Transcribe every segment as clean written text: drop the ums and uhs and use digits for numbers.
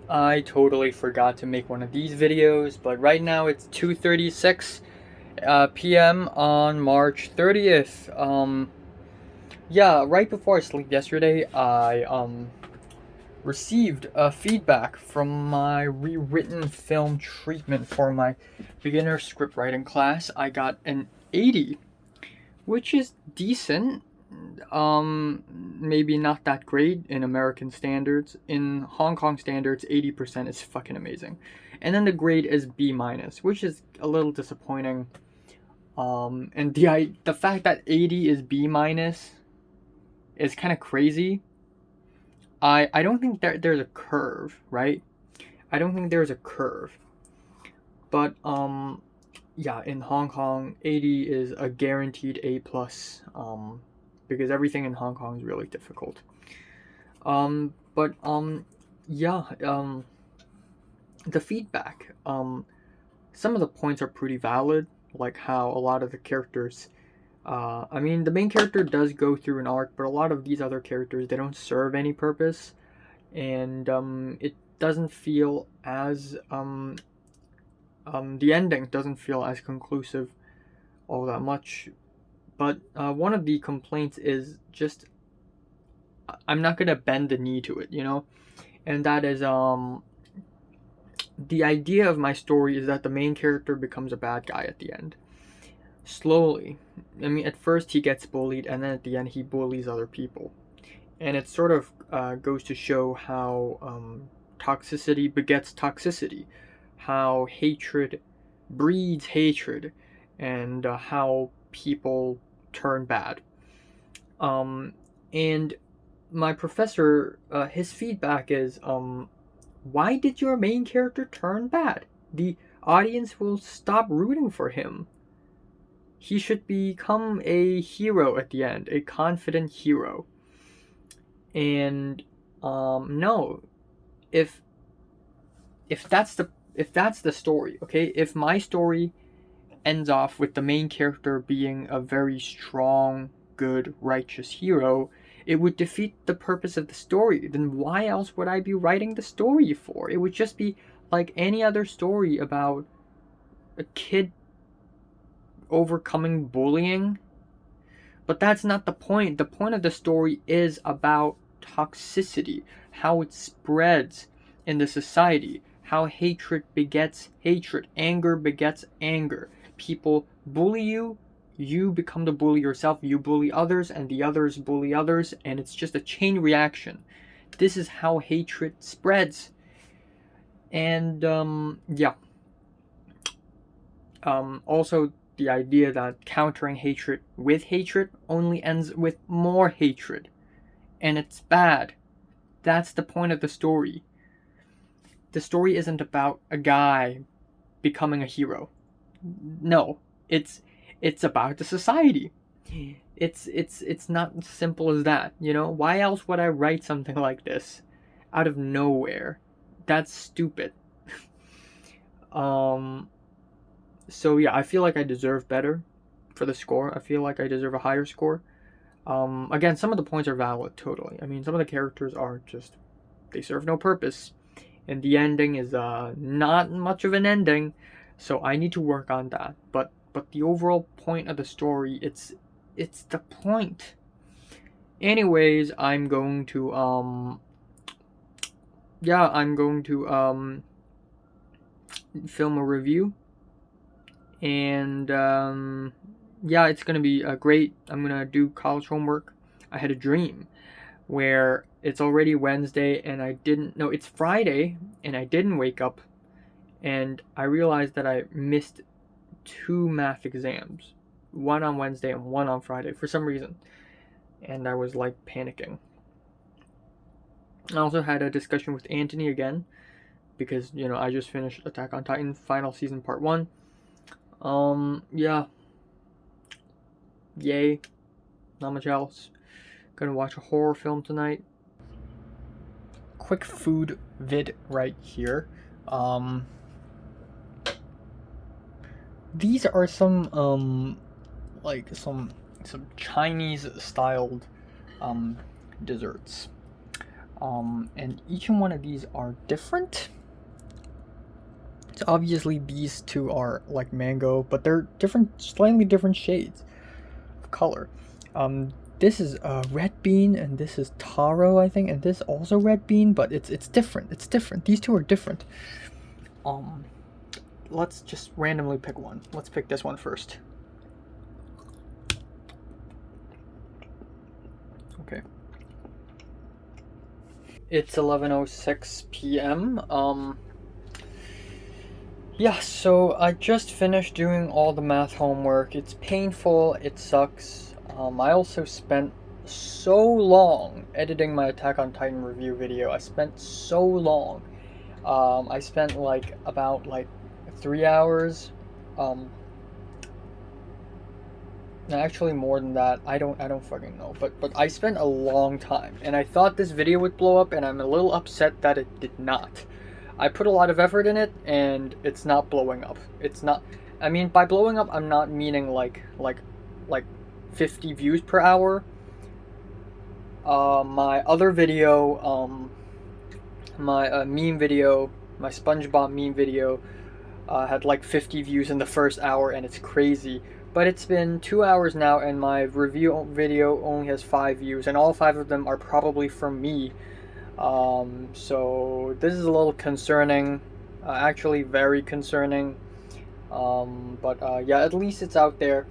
I totally forgot to make one of these videos, but right now it's 2:36 p.m. on March 30th. Yeah, right before I sleep yesterday, I received feedback from my rewritten film treatment for my beginner script writing class. I got an 80, which is decent. Maybe not that great in American standards. In Hong Kong standards, 80% is fucking amazing. And then the grade is B minus, which is a little disappointing. And the fact that 80 is B minus is kind of crazy. I don't think there's a curve, right? I don't think there's a curve. But yeah, in Hong Kong, 80 is a guaranteed A plus. Because everything in Hong Kong is really difficult. But yeah, the feedback. Some of the points are pretty valid, like how a lot of the characters. I mean, the main character does go through an arc, but a lot of these other characters, they don't serve any purpose, and it doesn't feel as the ending doesn't feel as conclusive all that much. But one of the complaints is just I'm not gonna bend the knee to it, and that is the idea of my story is that the main character becomes a bad guy at the end. Slowly. I mean, at first he gets bullied, and then at the end he bullies other people. And it sort of goes to show how toxicity begets toxicity, how hatred breeds hatred, and how people turn bad. And my professor, his feedback is, why did your main character turn bad? The audience will stop rooting for him. He should become a hero at the end, a confident hero. And no, if that's the story, okay, if my story ends off with the main character being a very strong, good, righteous hero, it would defeat the purpose of the story. Then why else would I be writing the story for? It would just be like any other story about a kid overcoming bullying. But that's not the point. The point of the story is about toxicity, how it spreads in the society, how hatred begets hatred, anger begets anger. People bully you, you become the bully yourself, you bully others, and the others bully others, and it's just a chain reaction. This is how hatred spreads. And yeah. Also, the idea that countering hatred with hatred only ends with more hatred. And it's bad. That's the point of the story. The story isn't about a guy becoming a hero. No, it's about the society. It's not as simple as that, Why else would I write something like this out of nowhere? That's stupid. So yeah, I feel like I deserve better for the score. I feel like I deserve a higher score. Again, some of the points are valid, totally. I mean, some of the characters are just, they serve no purpose. And the ending is not much of an ending, so I need to work on that. But the overall point of the story, it's the point. Anyways, I'm going to film a review, and yeah, it's gonna be great. I'm gonna do college homework. I had a dream where it's already Wednesday and it's Friday and I didn't wake up, and I realized that I missed 2 math exams, one on Wednesday and one on Friday for some reason, and I was like panicking. I also had a discussion with Anthony again because I just finished Attack on Titan final season part 1. Yeah, yay, not much else. Gonna watch a horror film tonight. Quick food vid right here. These are some like some Chinese styled desserts. And each one of these are different. So obviously these two are like mango, but they're different, slightly different shades of color. This is red bean, and this is taro, I think, and this also red bean, but it's different. It's different. These two are different. Let's just randomly pick one. Let's pick this one first. Okay. It's 11:06 p.m. Yeah, so I just finished doing all the math homework. It's painful, it sucks. I also spent so long editing my Attack on Titan review video. I spent so long. I spent about 3 hours. Actually more than that. I don't fucking know. But I spent a long time, and I thought this video would blow up, and I'm a little upset that it did not. I put a lot of effort in it, and it's not blowing up. It's not. I mean, by blowing up, I'm not meaning like 50 views per hour. My other video, my meme video, my SpongeBob meme video, had like 50 views in the first hour, and it's crazy. But it's been 2 hours now, and my review video only has 5 views, and all 5 of them are probably from me. So this is a little concerning, actually very concerning, yeah, at least it's out there.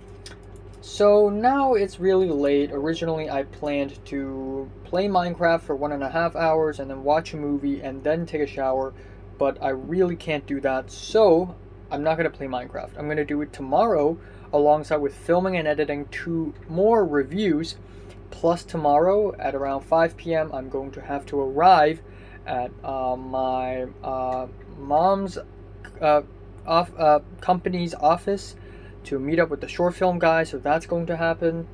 So now it's really late. Originally I planned to play Minecraft for 1.5 hours and then watch a movie and then take a shower, but I really can't do that, so I'm not going to play Minecraft. I'm going to do it tomorrow alongside with filming and editing 2 more reviews. Plus tomorrow at around 5 p.m. I'm going to have to arrive at my mom's company's office to meet up with the short film guy, so that's going to happen.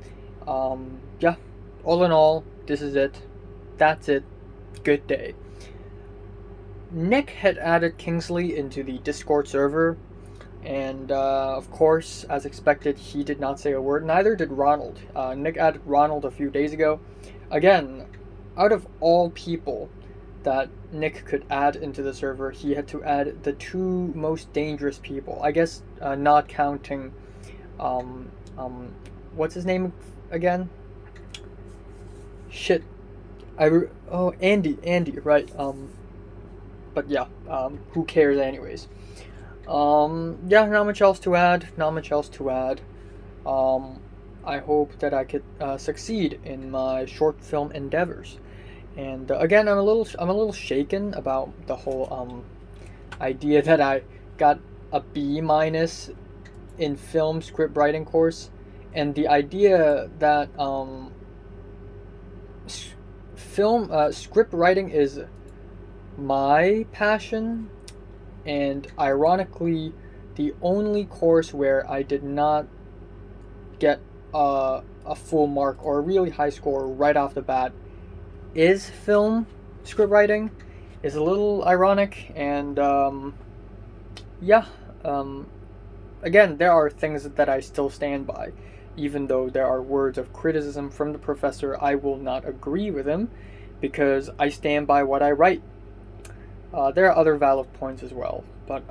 Yeah, all in all, this is it. That's it. Good day. Nick had added Kingsley into the Discord server, and of course, as expected, he did not say a word. Neither did Ronald. Nick added Ronald a few days ago. Again, out of all people that Nick could add into the server, he had to add the 2 most dangerous people. I guess not counting, what's his name again? Shit. Andy, right. But yeah, who cares anyways? Yeah, not much else to add. I hope that I could succeed in my short film endeavors. And again, I'm a little shaken about the whole idea that I got a B- in film script writing course, and the idea that film script writing is my passion, and ironically the only course where I did not get a full mark or a really high score right off the bat is film script writing, is a little ironic. And yeah, again, there are things that I still stand by. Even though there are words of criticism from the professor, I will not agree with him because I stand by what I write. There are other valid points as well, but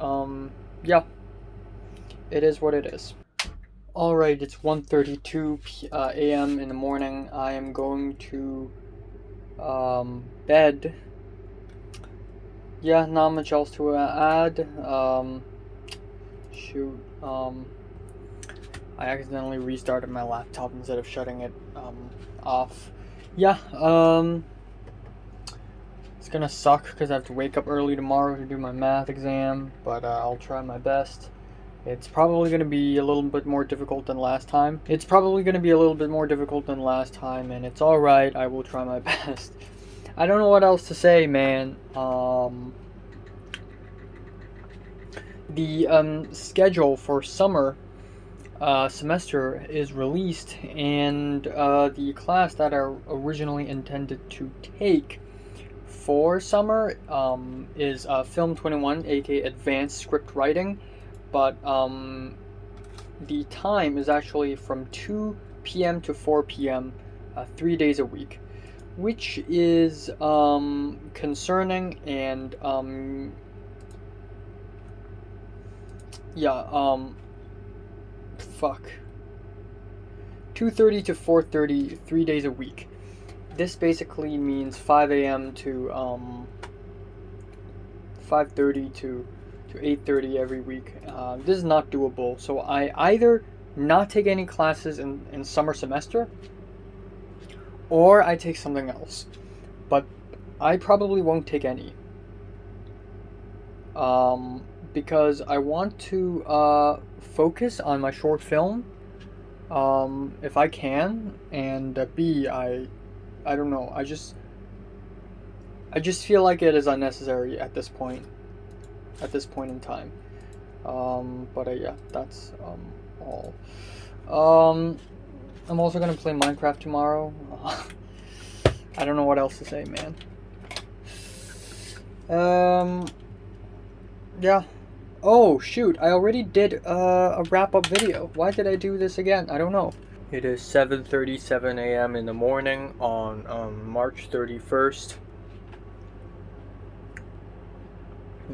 yeah, it is what it is. Alright, it's 1:32 a.m. in the morning. I am going to bed. Yeah, not much else to add. Shoot, I accidentally restarted my laptop instead of shutting it off. Yeah, it's gonna suck because I have to wake up early tomorrow to do my math exam, but I'll try my best. It's probably gonna be a little bit more difficult than last time. and it's alright, I will try my best. I don't know what else to say, man. The schedule for summer semester is released, and the class that I originally intended to take for summer is Film 21, aka Advanced Script Writing, but the time is actually from 2 p.m. to 4 p.m. 3 days a week. which is concerning, and yeah, fuck. 2:30 to 4:30, 3 days a week. This basically means 5 a.m. to 5:30 to 8:30 every week. This is not doable, so I either not take any classes in summer semester, or I take something else. But I probably won't take any. Because I want to focus on my short film, if I can, and B, I don't know, I just feel like it is unnecessary at this point in time. But yeah, that's all. I'm also gonna play Minecraft tomorrow. I don't know what else to say, man. Yeah. Oh shoot! I already did a wrap-up video. Why did I do this again? I don't know. It is 7:37 a.m. in the morning on March 31st.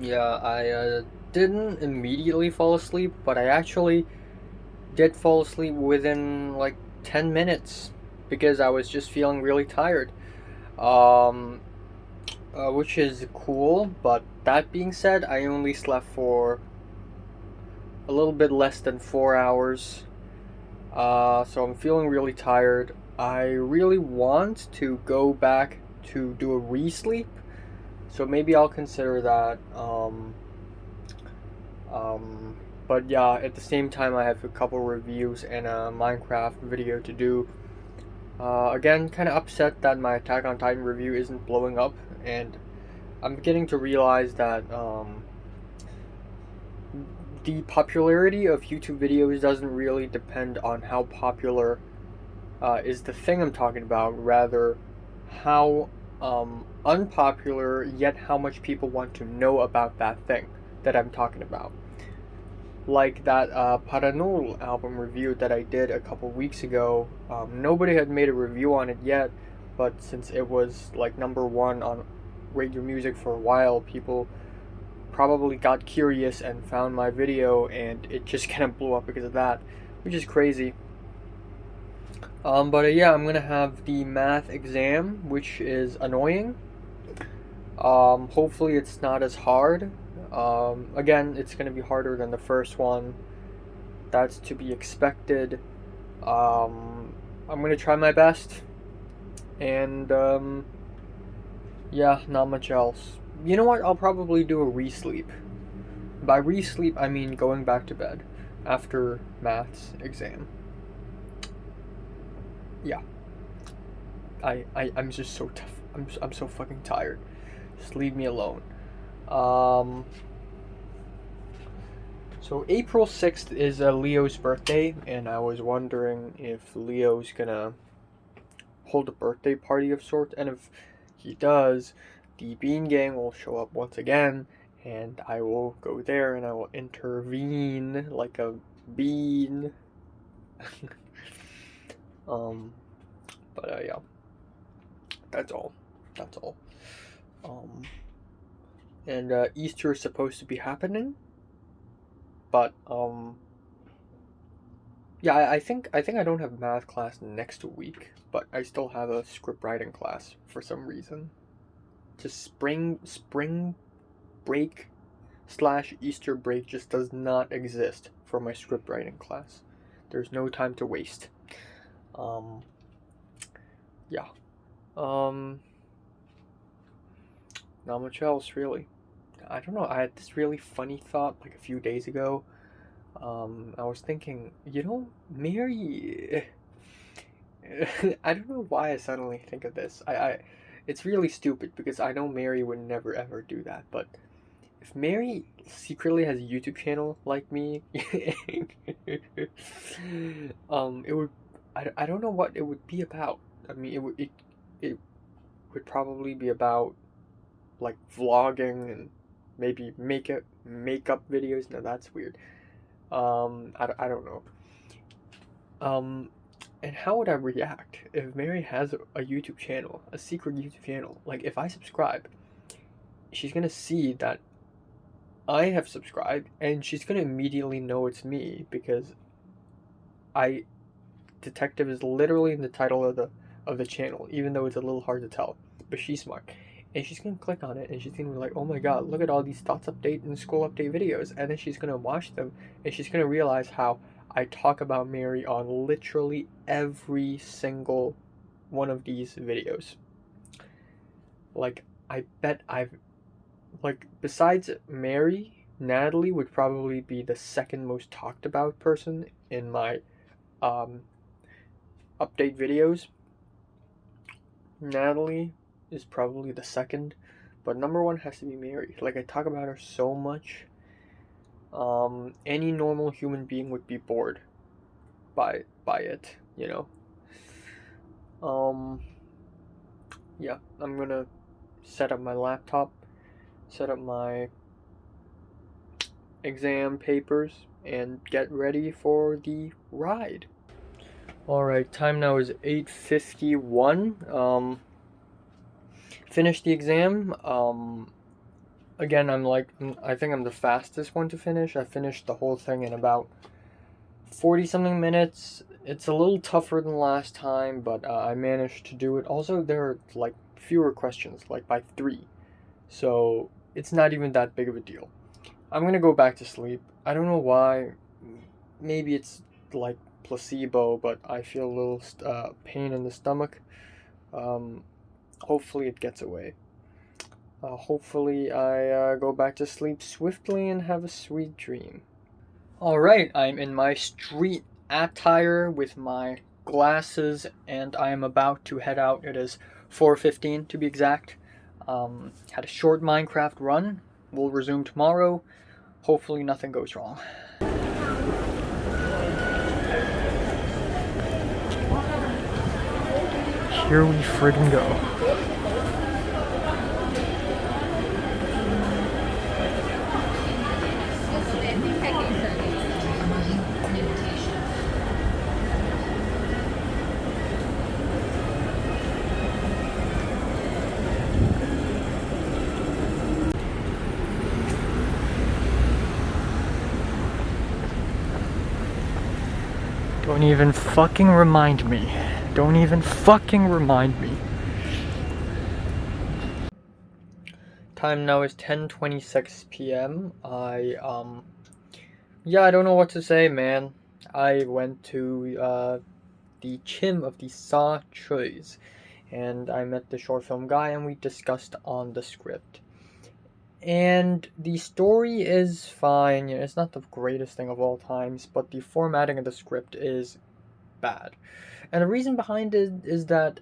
Yeah, I didn't immediately fall asleep, but I actually did fall asleep within like 10 minutes because I was just feeling really tired. Um, which is cool, but that being said, I only slept for a little bit less than 4 hours. So I'm feeling really tired. I really want to go back to do a re-sleep, so maybe I'll consider that. But yeah, at the same time, I have a couple reviews and a Minecraft video to do. Again, kind of upset that my Attack on Titan review isn't blowing up, and I'm beginning to realize that the popularity of YouTube videos doesn't really depend on how popular is the thing I'm talking about, rather how unpopular, yet how much people want to know about that thing that I'm talking about. Like that Paranul album review that I did a couple weeks ago. Nobody had made a review on it yet, but since it was like #1 on Radio Music for a while, people probably got curious and found my video, and it just kind of blew up because of that, which is crazy. But yeah, I'm gonna have the math exam, which is annoying. Hopefully it's not as hard. Again, it's gonna be harder than the first one. That's to be expected. I'm gonna try my best, and yeah, not much else. You know what? I'll probably do a re-sleep. By re-sleep, I mean going back to bed after maths exam. Yeah. I'm just so tough. I'm so fucking tired. Just leave me alone. So April 6th is Leo's birthday, and I was wondering if Leo's gonna hold a birthday party of sorts, and if he does, the Bean Gang will show up once again, and I will go there and I will intervene like a bean. But yeah, that's all. That's all. And Easter is supposed to be happening, but yeah, I think I don't have math class next week, but I still have a script writing class for some reason. Just spring break / Easter break just does not exist for my script writing class. There's no time to waste. Yeah. Not much else really. I don't know. I had this really funny thought like a few days ago. I was thinking, Mary. I don't know why I suddenly think of this. It's really stupid because I know Mary would never ever do that. But if Mary secretly has a YouTube channel like me, it would. I don't know what it would be about. I mean, it would probably be about like vlogging and maybe makeup videos. No, that's weird. I don't know. And how would I react if Mary has a YouTube channel, a secret YouTube channel? Like, if I subscribe, she's gonna see that I have subscribed, and she's gonna immediately know it's me because I detective is literally in the title of the channel, even though it's a little hard to tell. But she's smart. And she's gonna click on it and she's gonna be like, oh my god, look at all these thoughts update and school update videos. And then she's gonna watch them and she's gonna realize how I talk about Mary on literally every single one of these videos. Like, I bet besides Mary, Natalie would probably be the second most talked about person in my update videos. Natalie is probably the second, but number one has to be Mary. Like, I talk about her so much. Any normal human being would be bored by it, you know. Yeah, I'm gonna set up my laptop, set up my exam papers, and get ready for the ride. Alright, time now is 8:51. Finished the exam. Again, I think I'm the fastest one to finish. I finished the whole thing in about 40 something minutes. It's a little tougher than last time, but I managed to do it. Also, there are like fewer questions, like by 3. So it's not even that big of a deal. I'm gonna go back to sleep. I don't know why. Maybe it's like placebo, but I feel a little pain in the stomach. Hopefully it gets away. Hopefully I go back to sleep swiftly and have a sweet dream. Alright, I'm in my street attire with my glasses and I am about to head out. It is 4:15 to be exact. Had a short Minecraft run. We'll resume tomorrow. Hopefully nothing goes wrong. Here we friggin' go. Don't even fucking remind me. Don't even fucking remind me. Time now is 10:26 p.m. I don't know what to say, man. I went to the Chim of the Sa Choi's and I met the short film guy and we discussed on the script. And the story is fine, you know, it's not the greatest thing of all times, but the formatting of the script is bad. And the reason behind it is that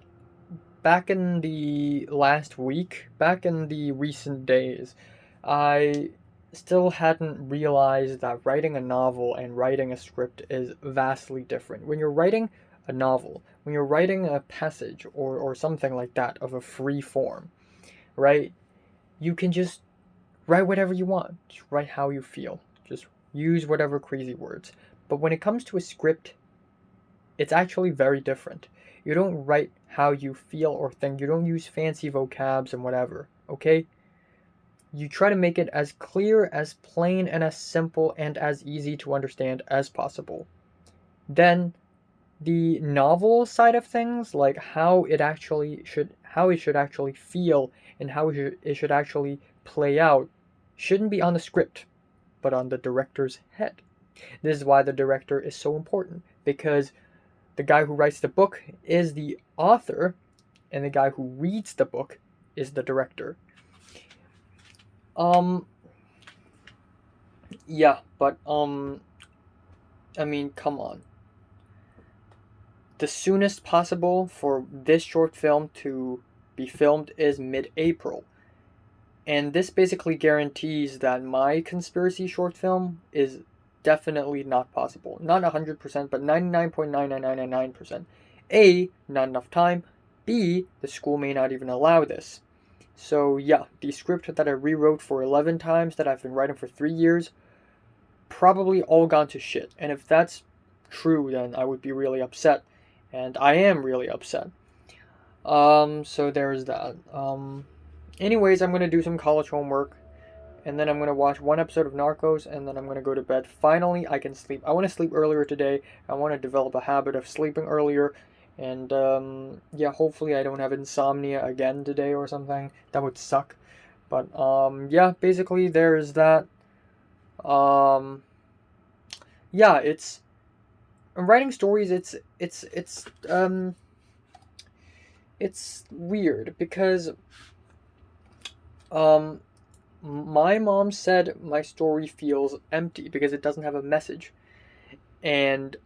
back in the last week, back in the recent days, I still hadn't realized that writing a novel and writing a script is vastly different. When you're writing a novel, when you're writing a passage or something like that of a free form, right, you can just write whatever you want. Just write how you feel. Just use whatever crazy words. But when it comes to a script, it's actually very different. You don't write how you feel or think. You don't use fancy vocabs and whatever, okay? You try to make it as clear, as plain, and as simple and as easy to understand as possible. Then the novel side of things, like how it should actually feel and how it should actually play out, shouldn't be on the script, but on the director's head. This is why the director is so important, because the guy who writes the book is the author, and the guy who reads the book is the director. Yeah, but, I mean, come on. The soonest possible for this short film to be filmed is mid-April. And this basically guarantees that my conspiracy short film is definitely not possible. Not 100%, but 99.99999%. A, not enough time. B, the school may not even allow this. So yeah, the script that I rewrote for 11 times that I've been writing for 3 years, probably all gone to shit. And if that's true, then I would be really upset. and I am really upset. So there's that. Anyways, I'm gonna do some college homework, and then I'm gonna watch one episode of Narcos, and then I'm gonna go to bed. Finally, I can sleep. I want to sleep earlier today. I want to develop a habit of sleeping earlier, and yeah, hopefully I don't have insomnia again today or something. That would suck. But yeah, basically there is that. Um, yeah, it's writing stories. It's weird because um my mom said my story feels empty because it doesn't have a message. And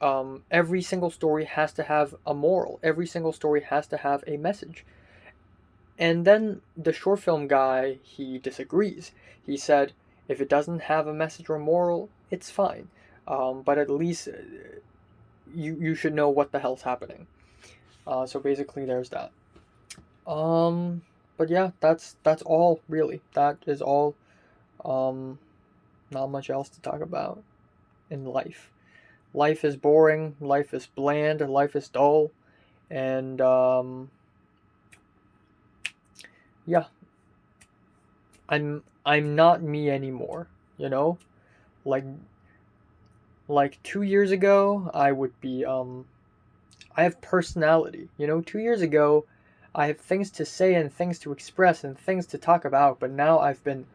every single story has to have a moral. Every single story has to have a message. And then the short film guy, he disagrees. He said, if it doesn't have a message or moral, it's fine. But at least you should know what the hell's happening. So basically, there's that. But yeah, that's all really. That is all. Not much else to talk about in life. Life is boring. Life is bland. Life is dull, and yeah, I'm not me anymore. You know, like 2 years ago, I would be I have personality. 2 years ago, I have things to say and things to express and things to talk about, but now I've been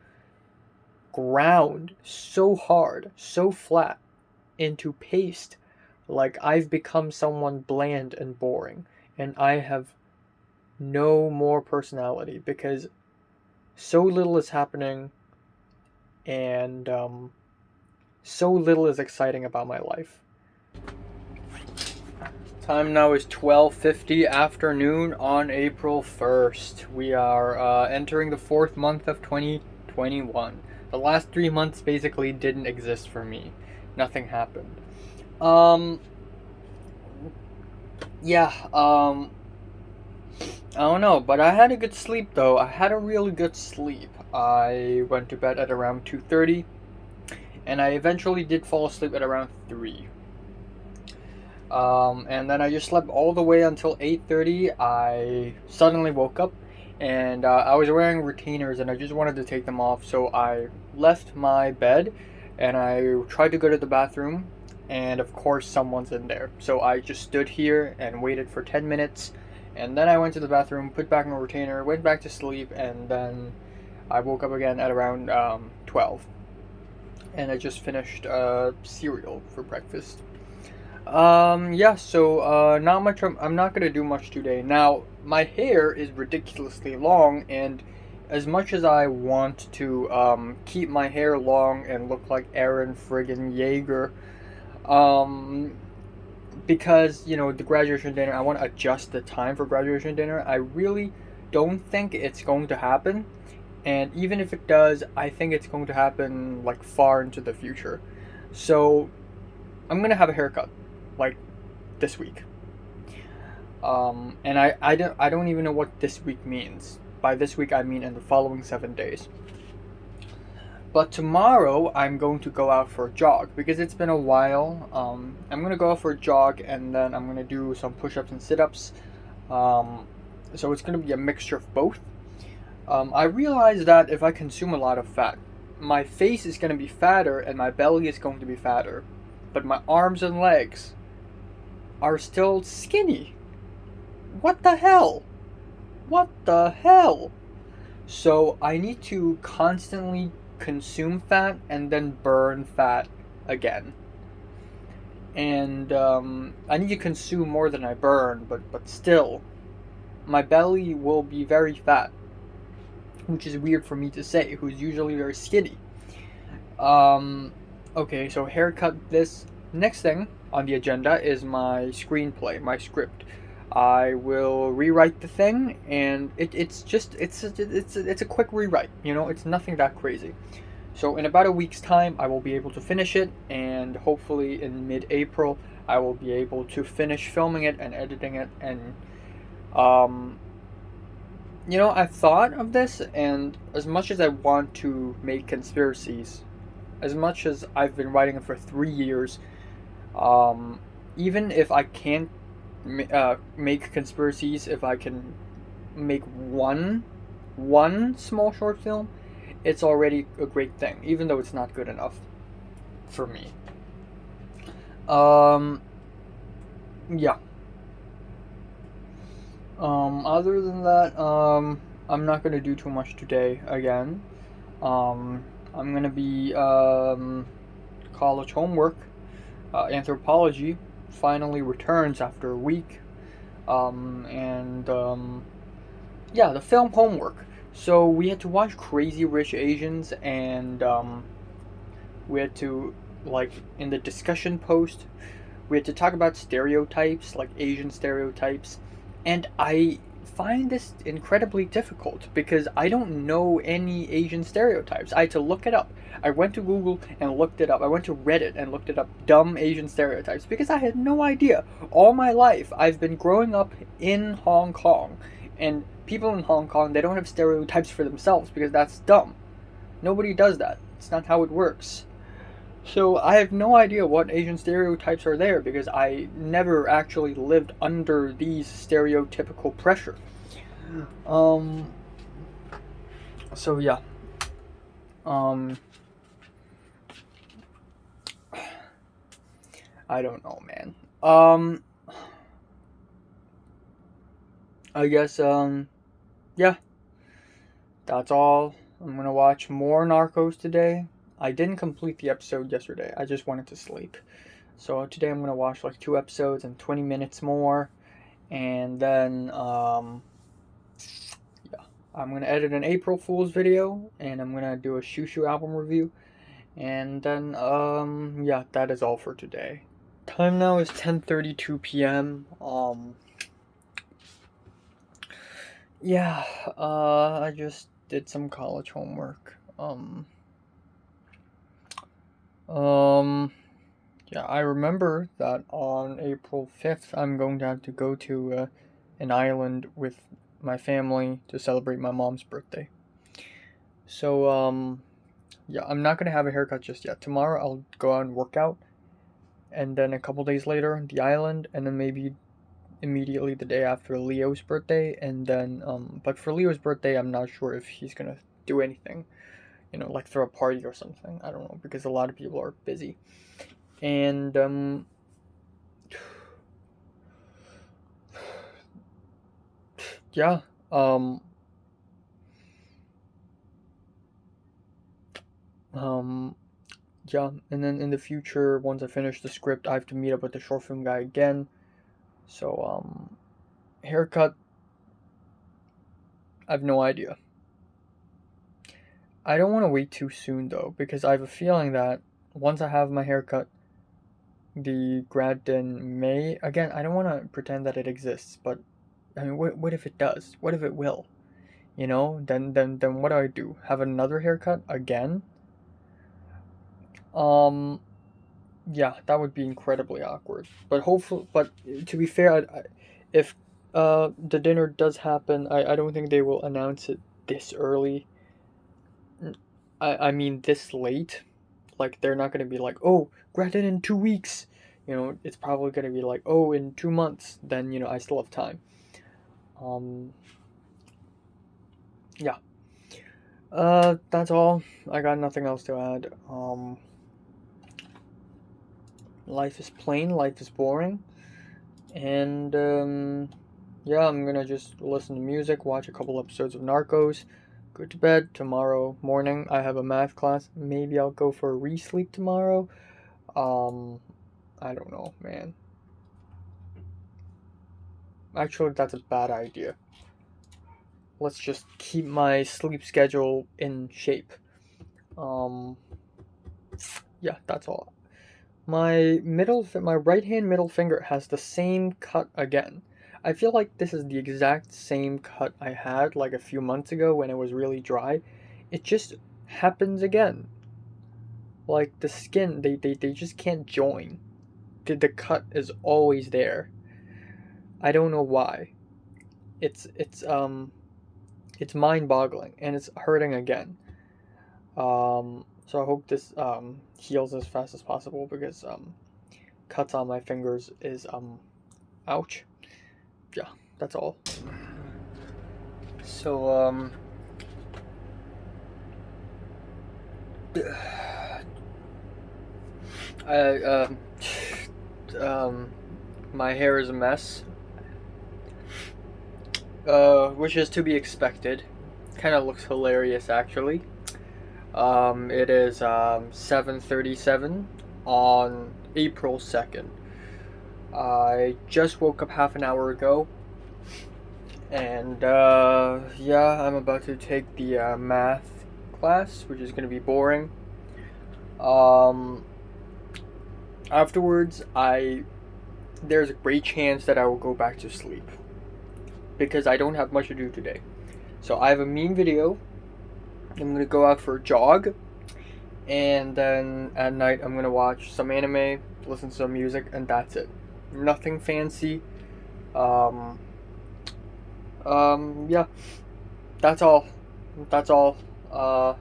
ground so hard, so flat into paste. Like I've become someone bland and boring, and I have no more personality because so little is happening, and so little is exciting about my life. Time now is 12:50 afternoon on April 1st. We are entering the 4th month of 2021. The last 3 months basically didn't exist for me. Nothing happened. Yeah, I don't know, but I had a good sleep though. I had a really good sleep. I went to bed at around 2:30, and I eventually did fall asleep at around 3. And then I just slept all the way until 8:30. I suddenly woke up, and I was wearing retainers, and I just wanted to take them off. So I left my bed, and I tried to go to the bathroom, and of course someone's in there. So I just stood here and waited for 10 minutes, and then I went to the bathroom, put back my retainer, went back to sleep, and then I woke up again at around 12. And I just finished cereal for breakfast. Yeah, so, not much, I'm not gonna do much today. Now, my hair is ridiculously long, and as much as I want to, keep my hair long and look like Aaron friggin' Yeager, um, because, the graduation dinner, I want to adjust the time for graduation dinner, I really don't think it's going to happen, and even if it does, I think it's going to happen, like, far into the future. So, I'm gonna have a haircut, like this week. And I don't even know what this week means. By this week, I mean in the following 7 days. But tomorrow, I'm going to go out for a jog because it's been a while. I'm going to go out for a jog, and then I'm going to do some push-ups and sit-ups. So it's going to be a mixture of both. I realized that if I consume a lot of fat, my face is going to be fatter and my belly is going to be fatter. But my arms and legs are still skinny. What the hell? What the hell? So I need to constantly consume fat and then burn fat again. And I need to consume more than I burn, but still, my belly will be very fat, which is weird for me to say, who's usually very skinny. Okay, so haircut. This next thing on the agenda is my screenplay, my script. I will rewrite the thing, and it's a quick rewrite. It's nothing that crazy. So in about a week's time, I will be able to finish it, and hopefully in mid-April, I will be able to finish filming it and editing it. And I've thought of this, and as much as I want to make conspiracies, as much as I've been writing it for 3 years, even if I can't make conspiracies, if I can make one small short film, it's already a great thing, even though it's not good enough for me. Yeah. Other than that, I'm not gonna do too much today again. I'm gonna be college homework. Anthropology finally returns after a week. And yeah, the film homework. So we had to watch Crazy Rich Asians, and we had to, like, in the discussion post, we had to talk about stereotypes, like Asian stereotypes, and I find this incredibly difficult because I don't know any Asian stereotypes. I had to look it up. I went to Google and looked it up. I went to Reddit and looked it up, dumb Asian stereotypes, because I had no idea. All my life, I've been growing up in Hong Kong, and people in Hong Kong, they don't have stereotypes for themselves because that's dumb. Nobody does that. It's not how it works. So I have no idea what Asian stereotypes are there because I never actually lived under these stereotypical pressure. Um. So yeah. I don't know, man. I guess yeah. That's all. I'm gonna watch more Narcos today. I didn't complete the episode yesterday. I just wanted to sleep. So today I'm gonna watch like 2 episodes and 20 minutes more, and then yeah, I'm gonna edit an April Fool's video, and I'm gonna do a Shushu album review, and then yeah, that is all for today. Time now is 10:32 p.m. Yeah, I just did some college homework. Yeah, I remember that on April 5th, I'm going to have to go to an island with my family to celebrate my mom's birthday. So, yeah, I'm not going to have a haircut just yet. Tomorrow, I'll go out and work out, and then a couple days later, the island, and then maybe immediately the day after Leo's birthday, and then, but for Leo's birthday, I'm not sure if he's going to do anything, like throw a party or something. I don't know, because a lot of people are busy. And yeah, yeah, and then in the future, once I finish the script, I have to meet up with the short film guy again. So haircut, I have no idea. I don't want to wait too soon though, because I have a feeling that once I have my haircut, the grad in May, again, I don't want to pretend that it exists, but I mean, what if it does? What if it will? Then what do? Have another haircut again? Yeah, that would be incredibly awkward. But to be fair, if the dinner does happen, I don't think they will announce it this early. I mean this late. Like, they're not gonna be like, oh, grad in 2 weeks. It's probably gonna be like, oh, in 2 months. Then I still have time. Yeah. That's all. I got nothing else to add. Life is plain, life is boring. And, yeah, I'm gonna just listen to music, watch a couple episodes of Narcos, go to bed. Tomorrow morning, I have a math class. Maybe I'll go for a re-sleep tomorrow. I don't know, man. Actually, that's a bad idea. Let's just keep my sleep schedule in shape. Yeah, that's all. My right hand middle finger has the same cut again. I feel like this is the exact same cut I had like a few months ago when it was really dry. It just happens again. Like the skin, they just can't join. The cut is always there. I don't know why. It's mind-boggling, and it's hurting again. So I hope this heals as fast as possible, because cuts on my fingers is ouch. yeah, that's all. So, I, um, my hair is a mess, which is to be expected. Kind of looks hilarious, actually. It is 7:37 on April 2nd. I just woke up half an hour ago, and yeah, I'm about to take the math class, which is going to be boring. Um, Afterwards, there's a great chance that I will go back to sleep because I don't have much to do today. So I have a meme video. I'm gonna go out for a jog, and then at night I'm gonna watch some anime, listen to some music, and that's it. Nothing fancy. Um, yeah, that's all. That's all. Uh,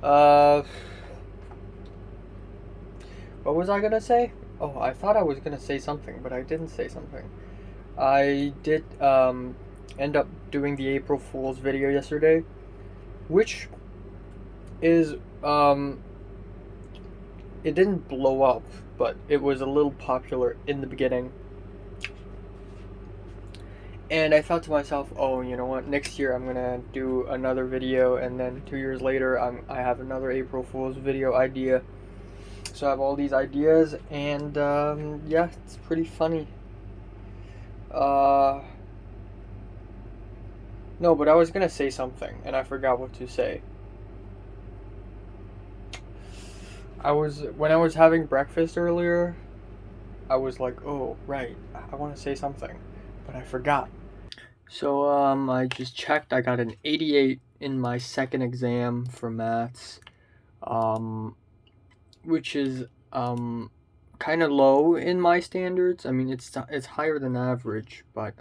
uh, what was I gonna say? Oh, I thought I was gonna say something, but I didn't say something. I did end up doing the April Fool's video yesterday, which is it didn't blow up, but it was a little popular in the beginning. And I thought to myself, oh, you know what? Next year I'm gonna do another video, and then 2 years later I have another April Fool's video idea. So I have all these ideas, and yeah, it's pretty funny. No, but I was gonna say something, and I forgot what to say. When I was having breakfast earlier, I was like, oh, right, I want to say something, but I forgot. So, I just checked, I got an 88 in my second exam for maths, which is, kind of low in my standards. I mean, it's higher than average, but,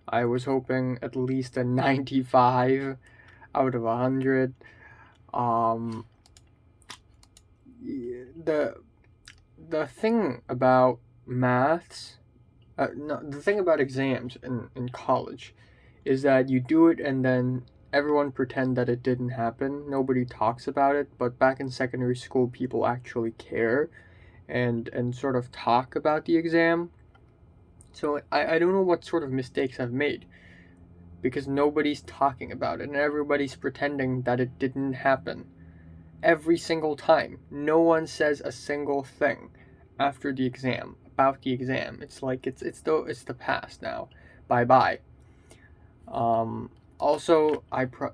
I was hoping at least a 95 out of 100. Um, the the thing about maths, no, the thing about exams in college is that you do it and then everyone pretend that it didn't happen. Nobody talks about it, but back in secondary school, people actually care and sort of talk about the exam. So I don't know what sort of mistakes I've made because nobody's talking about it and everybody's pretending that it didn't happen. Every single time. No one says a single thing after the exam about the exam. It's like it's the past now. Bye bye. Also,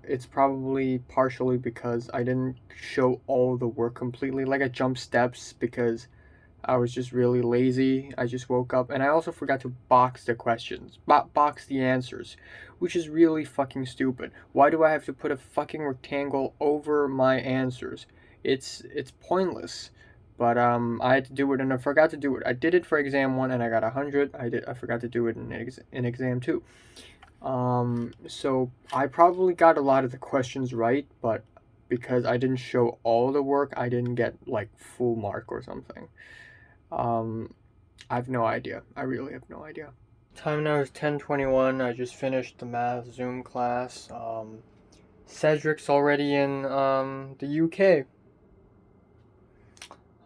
it's probably partially because I didn't show all the work completely. Like I jumped steps because I was just really lazy. I just woke up, and I also forgot to box the questions, box the answers, which is really fucking stupid. Why do I have to put a fucking rectangle over my answers? It's pointless. But I had to do it, and I forgot to do it. I did it for exam 1, and I got 100. I forgot to do it in exam 2. So I probably got a lot of the questions right, but because I didn't show all the work, I didn't get like full mark or something. I have no idea. I really have no idea. Time now is 10:21. I just finished the math Zoom class. Cedric's already in the UK.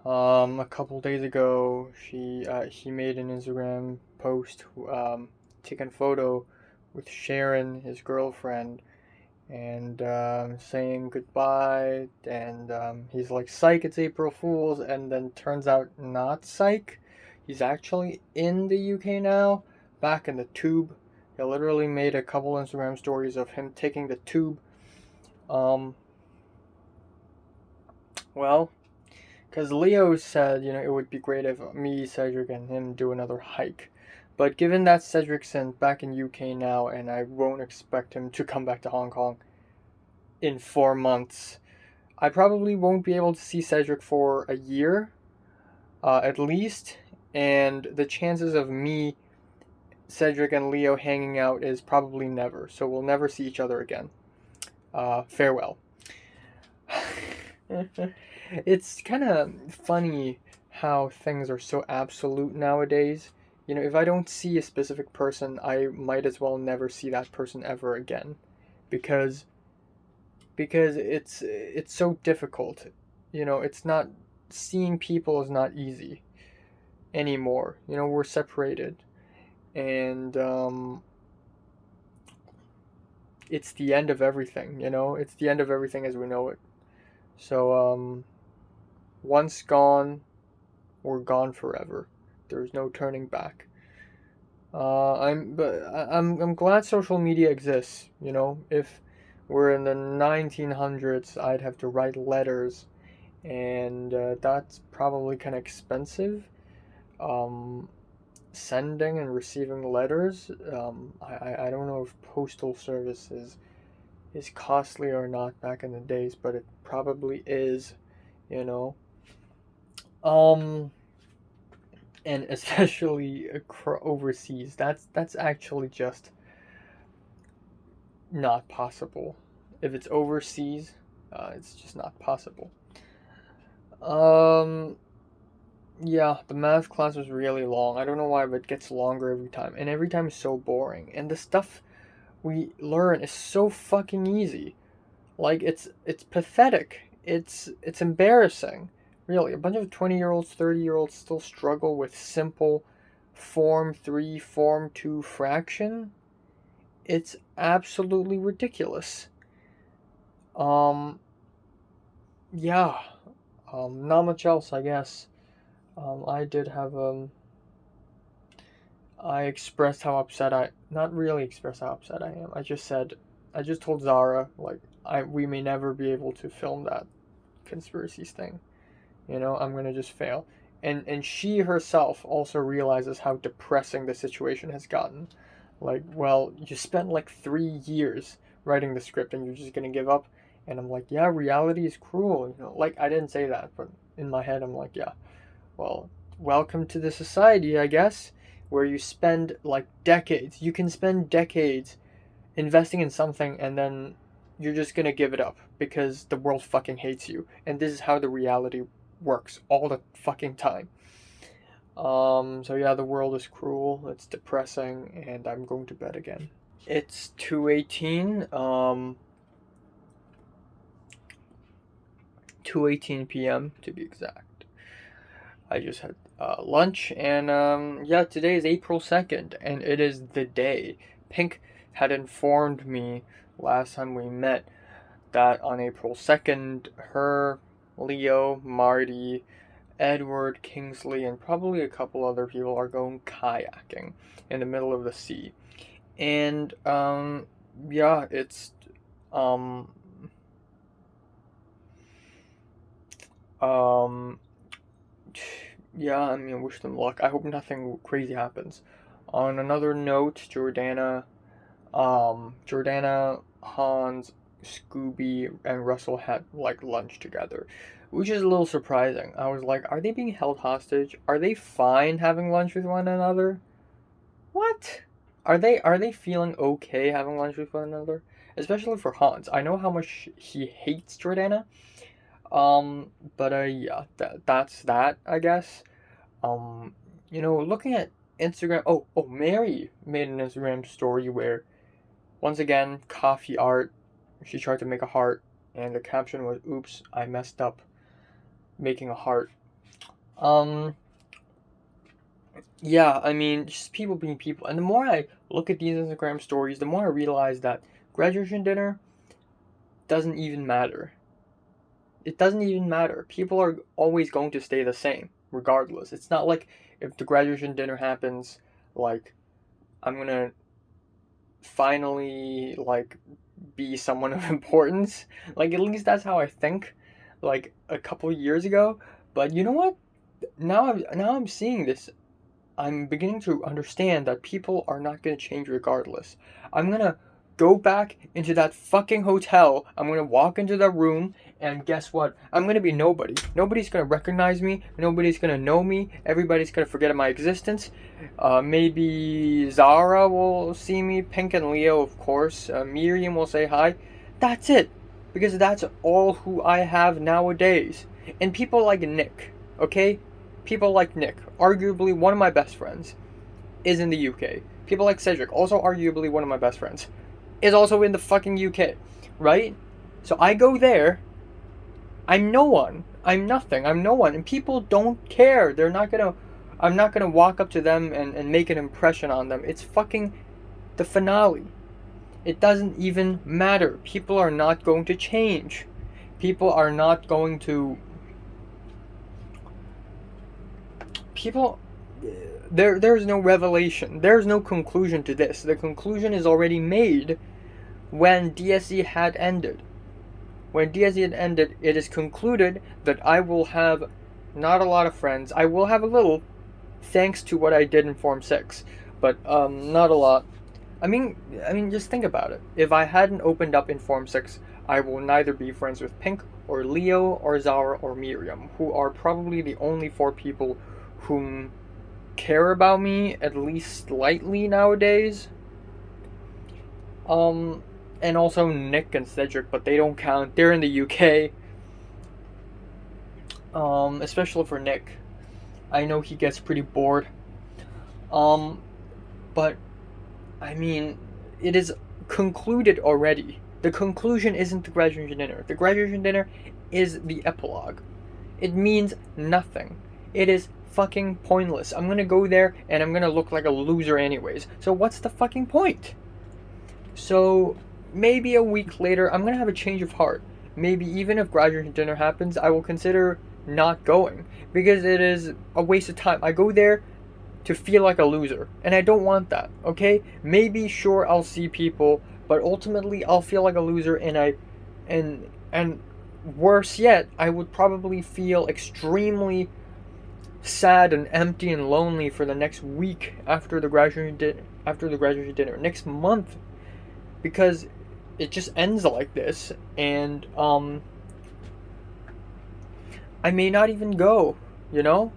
A couple days ago, he made an Instagram post, taking a photo with Sharon, his girlfriend, and saying goodbye, and he's like, psych, it's April Fool's, and then turns out not psych. He's actually in the UK now, back in the tube. He literally made a couple Instagram stories of him taking the tube. Well, because Leo said, it would be great if me, Cedric, and him do another hike. But given that Cedric's back in UK now, and I won't expect him to come back to Hong Kong in 4 months, I probably won't be able to see Cedric for a year, at least. And the chances of me, Cedric, and Leo hanging out is probably never. So we'll never see each other again. Farewell. It's kind of funny how things are so absolute nowadays. You know, if I don't see a specific person, I might as well never see that person ever again, because it's so difficult. You know, it's not seeing people is not easy anymore. You know, we're separated, and it's the end of everything. You know, it's the end of everything as we know it. So once gone, we're gone forever. There's no turning back. I'm glad social media exists. You know, if we're in the 1900s, I'd have to write letters, and that's probably kind of expensive. Um, Sending and receiving letters. I don't know if postal service is costly or not back in the days, but it probably is. You know. Um, and especially overseas, that's actually just not possible. If it's overseas, it's just not possible. Um, yeah, the math class was really long. I don't know why, but it gets longer every time, and every time is so boring. And the stuff we learn is so fucking easy. Like it's pathetic. It's embarrassing. Really, a bunch of 20-year-olds, 30-year-olds still struggle with simple form 3, form 2 fraction. It's absolutely ridiculous. Um yeah. Not much else, I guess. I did have I expressed how upset I not really expressed how upset I am. I just told Zara like I we may never be able to film that conspiracies thing. You know, I'm gonna just fail. And she herself also realizes how depressing the situation has gotten. Like, well, you spent like 3 years writing the script and you're just gonna give up. And I'm like, yeah, reality is cruel. You know, like I didn't say that, but in my head I'm like, yeah, well, welcome to the society, I guess, where you spend like decades. You can spend decades investing in something and then you're just gonna give it up because the world fucking hates you. And this is how the reality works all the fucking time. So yeah, the world is cruel, it's depressing, and I'm going to bed again. It's 2:18, 2:18 p.m. to be exact. I just had lunch, and yeah, today is April 2nd, and it is the day. Pink had informed me last time we met that on April 2nd, her, Leo, Marty, Edward, Kingsley, and probably a couple other people are going kayaking in the middle of the sea. And, yeah, it's, um, um, yeah, I mean, wish them luck. I hope nothing crazy happens. On another note, Jordana, Hans, Scooby, and Russell had like lunch together, which is a little surprising. I was like, are they being held hostage? Are they fine having lunch with one another? What? Are they feeling okay having lunch with one another? Especially for Hans. I know how much he hates Jordana. But yeah, that's that, I guess. You know, looking at Instagram. Oh, Mary made an Instagram story where once again coffee art. She tried to make a heart, and the caption was, "Oops, I messed up making a heart." Um, yeah, I mean, just people being people. And the more I look at these Instagram stories, the more I realize that graduation dinner doesn't even matter. It doesn't even matter. People are always going to stay the same, regardless. It's not like if the graduation dinner happens, like, I'm gonna finally, like, be someone of importance. Like, at least that's how I think, like, a couple years ago. But you know what? Now I'm seeing this. I'm beginning to understand that people are not going to change regardless. I'm going to go back into that fucking hotel. I'm going to walk into that room, and guess what? I'm going to be nobody. Nobody's going to recognize me. Nobody's going to know me. Everybody's going to forget my existence. Maybe Zara will see me. Pink and Leo, of course. Miriam will say hi. That's it. Because that's all who I have nowadays. And people like Nick, okay? People like Nick, arguably one of my best friends. is in the UK. People like Cedric, also arguably one of my best friends, is also in the fucking UK, right? So I go there, I'm no one, I'm nothing, I'm no one, and people don't care. I'm not gonna walk up to them and make an impression on them. It's fucking the finale. It doesn't even matter. People are not going to change. People are not going to... People... There's no revelation. There's no conclusion to this. The conclusion is already made when DSE had ended. When DSE had ended, it is concluded that I will have not a lot of friends. I will have a little, thanks to what I did in Form 6. But, not a lot. I mean, just think about it. If I hadn't opened up in Form 6, I will neither be friends with Pink, or Leo, or Zara, or Miriam, who are probably the only 4 people whom care about me, at least slightly nowadays. And also Nick and Cedric, but they don't count. They're in the UK. Especially for Nick. I know he gets pretty bored. But, I mean, it is concluded already. The conclusion isn't the graduation dinner. The graduation dinner is the epilogue. It means nothing. It is fucking pointless. I'm gonna go there and I'm gonna look like a loser anyways. So what's the fucking point? So maybe a week later, I'm gonna have a change of heart. Maybe even if graduation dinner happens, I will consider not going. Because it is a waste of time. I go there to feel like a loser. And I don't want that, okay? Maybe, sure, I'll see people, but ultimately I'll feel like a loser, and worse yet, I would probably feel extremely sad and empty and lonely for the next week after the graduation dinner, next month, because it just ends like this, and I may not even go, you know?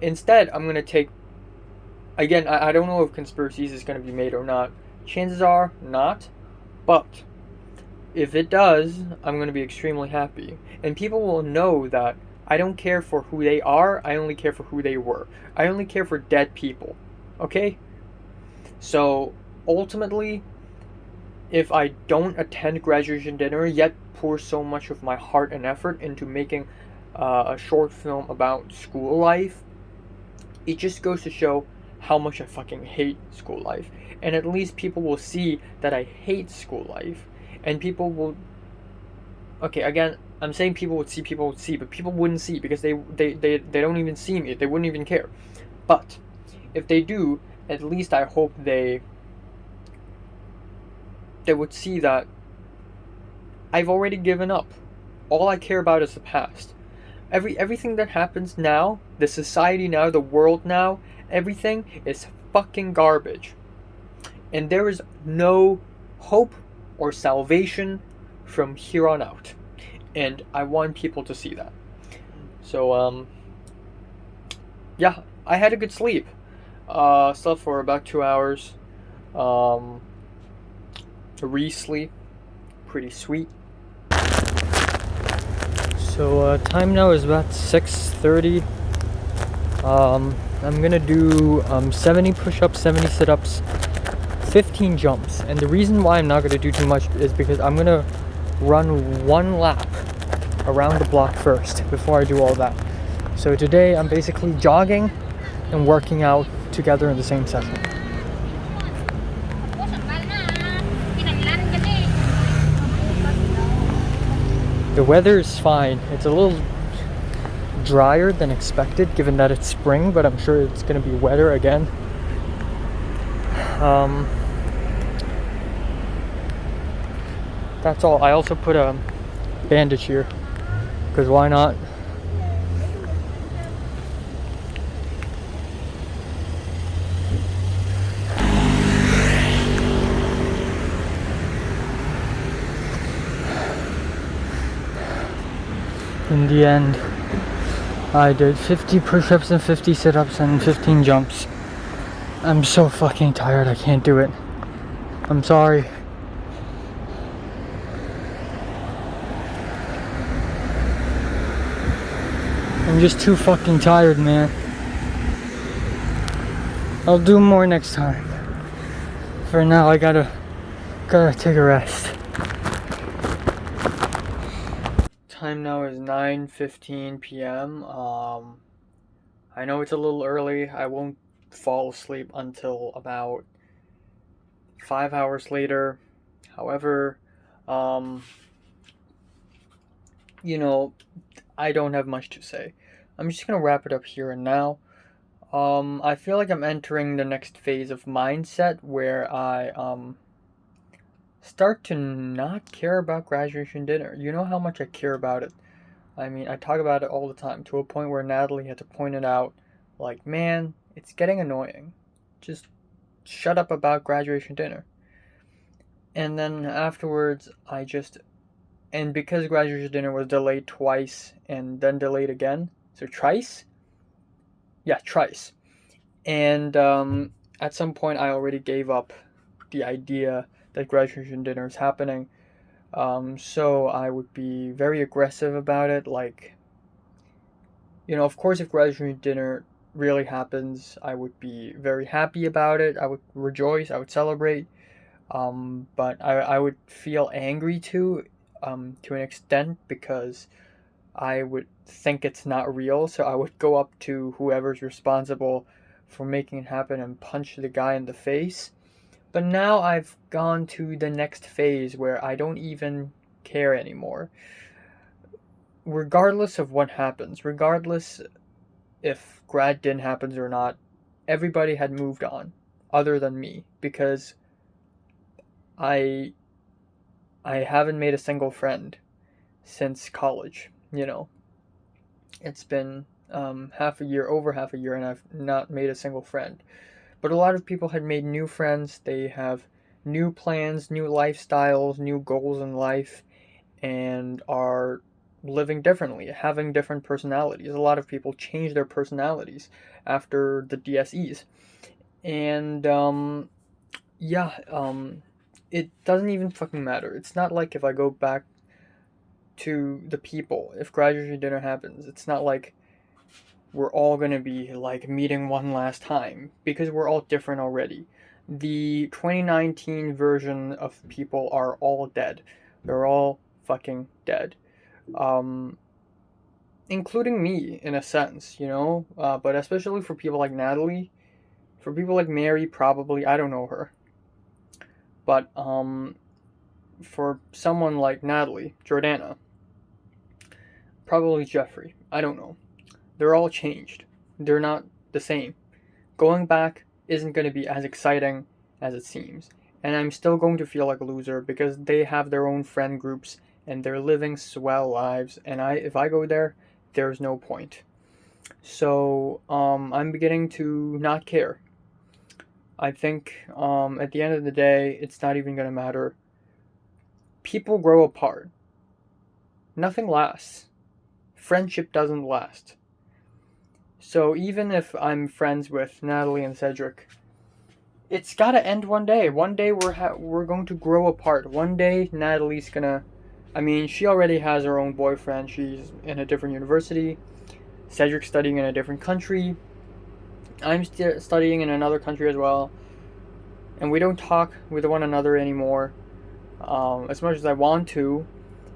Instead, I'm gonna take, again, I don't know if Conspiracies is gonna be made or not. Chances are not, but if it does, I'm gonna be extremely happy. And people will know that I don't care for who they are, I only care for who they were. I only care for dead people, okay? So, ultimately, if I don't attend graduation dinner, yet pour so much of my heart and effort into making a short film about school life, it just goes to show how much I fucking hate school life. And at least people will see that I hate school life. And people will... Okay, again, I'm saying people would see, but people wouldn't see because they don't even see me. They wouldn't even care. But if they do, at least I hope they would see that I've already given up. All I care about is the past. Everything that happens now, the society now, the world now, everything is fucking garbage. And there is no hope or salvation from here on out. And I want people to see that. So, yeah, I had a good sleep. Slept for about 2 hours. Re-sleep. Pretty sweet. So, time now is about 6:30. I'm gonna do 70 push-ups, 70 sit-ups, 15 jumps. And the reason why I'm not gonna do too much is because I'm gonna run 1 lap around the block first before I do all that. So today I'm basically jogging and working out together in the same session. The weather is fine. It's a little drier than expected given that it's spring, but I'm sure it's going to be wetter again. That's all. I also put a bandage here because why not? In the end, I did 50 push-ups and 50 sit-ups and 15 jumps. I'm so fucking tired, I can't do it. I'm sorry. I'm just too fucking tired, man. I'll do more next time. For now, I gotta take a rest. Time now is 9:15 p.m. I know it's a little early. I won't fall asleep until about 5 hours later. However, I don't have much to say. I'm just gonna wrap it up here and now. I feel like I'm entering the next phase of mindset where I start to not care about graduation dinner. You know how much I care about it. I mean, I talk about it all the time, to a point where Natalie had to point it out, like, man, it's getting annoying. Just shut up about graduation dinner. And then afterwards, and because graduation dinner was delayed twice and then delayed again, so thrice? Yeah, thrice. And at some point, I already gave up the idea that graduation dinner is happening. So I would be very aggressive about it. Like, of course, if graduation dinner really happens, I would be very happy about it. I would rejoice. I would celebrate. But I would feel angry to an extent, because I would think it's not real. So I would go up to whoever's responsible for making it happen and punch the guy in the face. But now I've gone to the next phase where I don't even care anymore. Regardless of what happens, regardless if grad din happens or not, everybody had moved on, other than me, because I haven't made a single friend since college. It's been over half a year, and I've not made a single friend. But a lot of people had made new friends. They have new plans, new lifestyles, new goals in life, and are living differently, having different personalities. A lot of people change their personalities after the DSEs. And, it doesn't even fucking matter. It's not like if I go back to the people, if graduation dinner happens, it's not like we're all going to be like meeting one last time, because we're all different already. The 2019 version of people are all dead. They're all fucking dead. Including me, in a sense, but especially for people like Natalie, for people like Mary, probably, I don't know her. But for someone like Natalie, Jordana, probably Jeffrey, I don't know. They're all changed. They're not the same. Going back isn't going to be as exciting as it seems. And I'm still going to feel like a loser, because they have their own friend groups and they're living swell lives. And if I go there, there's no point. So I'm beginning to not care. I think at the end of the day, it's not even going to matter. People grow apart. Nothing lasts. Friendship doesn't last. So even if I'm friends with Natalie and Cedric, it's gotta end one day. One day we're going to grow apart. One day Natalie's gonna... she already has her own boyfriend. She's in a different university. Cedric's studying in a different country. I'm studying in another country as well. And we don't talk with one another anymore as much as I want to.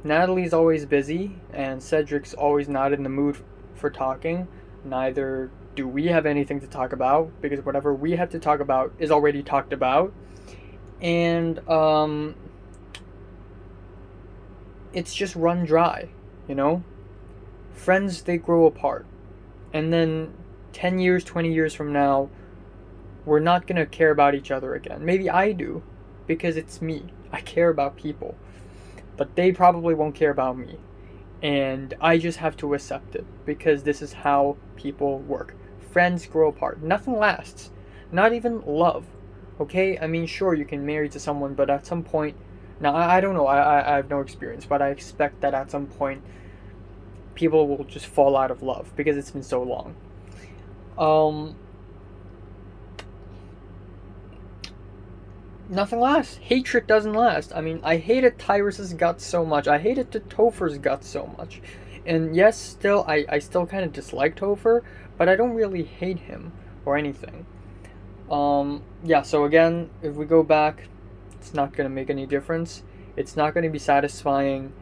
Natalie's always busy, and Cedric's always not in the mood for talking. Neither do we have anything to talk about, because whatever we have to talk about is already talked about. And it's just run dry, Friends, they grow apart. And then 10 years, 20 years from now, we're not going to care about each other again. Maybe I do, because it's me. I care about people. But they probably won't care about me. And I just have to accept it, because this is how people work. Friends grow apart. Nothing lasts. Not even love. Okay? Sure, you can marry to someone, but at some point... Now, I don't know. I have no experience, but I expect that at some point, people will just fall out of love, because it's been so long. Nothing lasts. Hatred doesn't last. I hated Tyrus's guts so much. I hated Topher's guts so much. And yes, still I still kind of dislike Topher, but I don't really hate him or anything. Yeah, so again, if we go back, it's not gonna make any difference. It's not gonna be satisfying.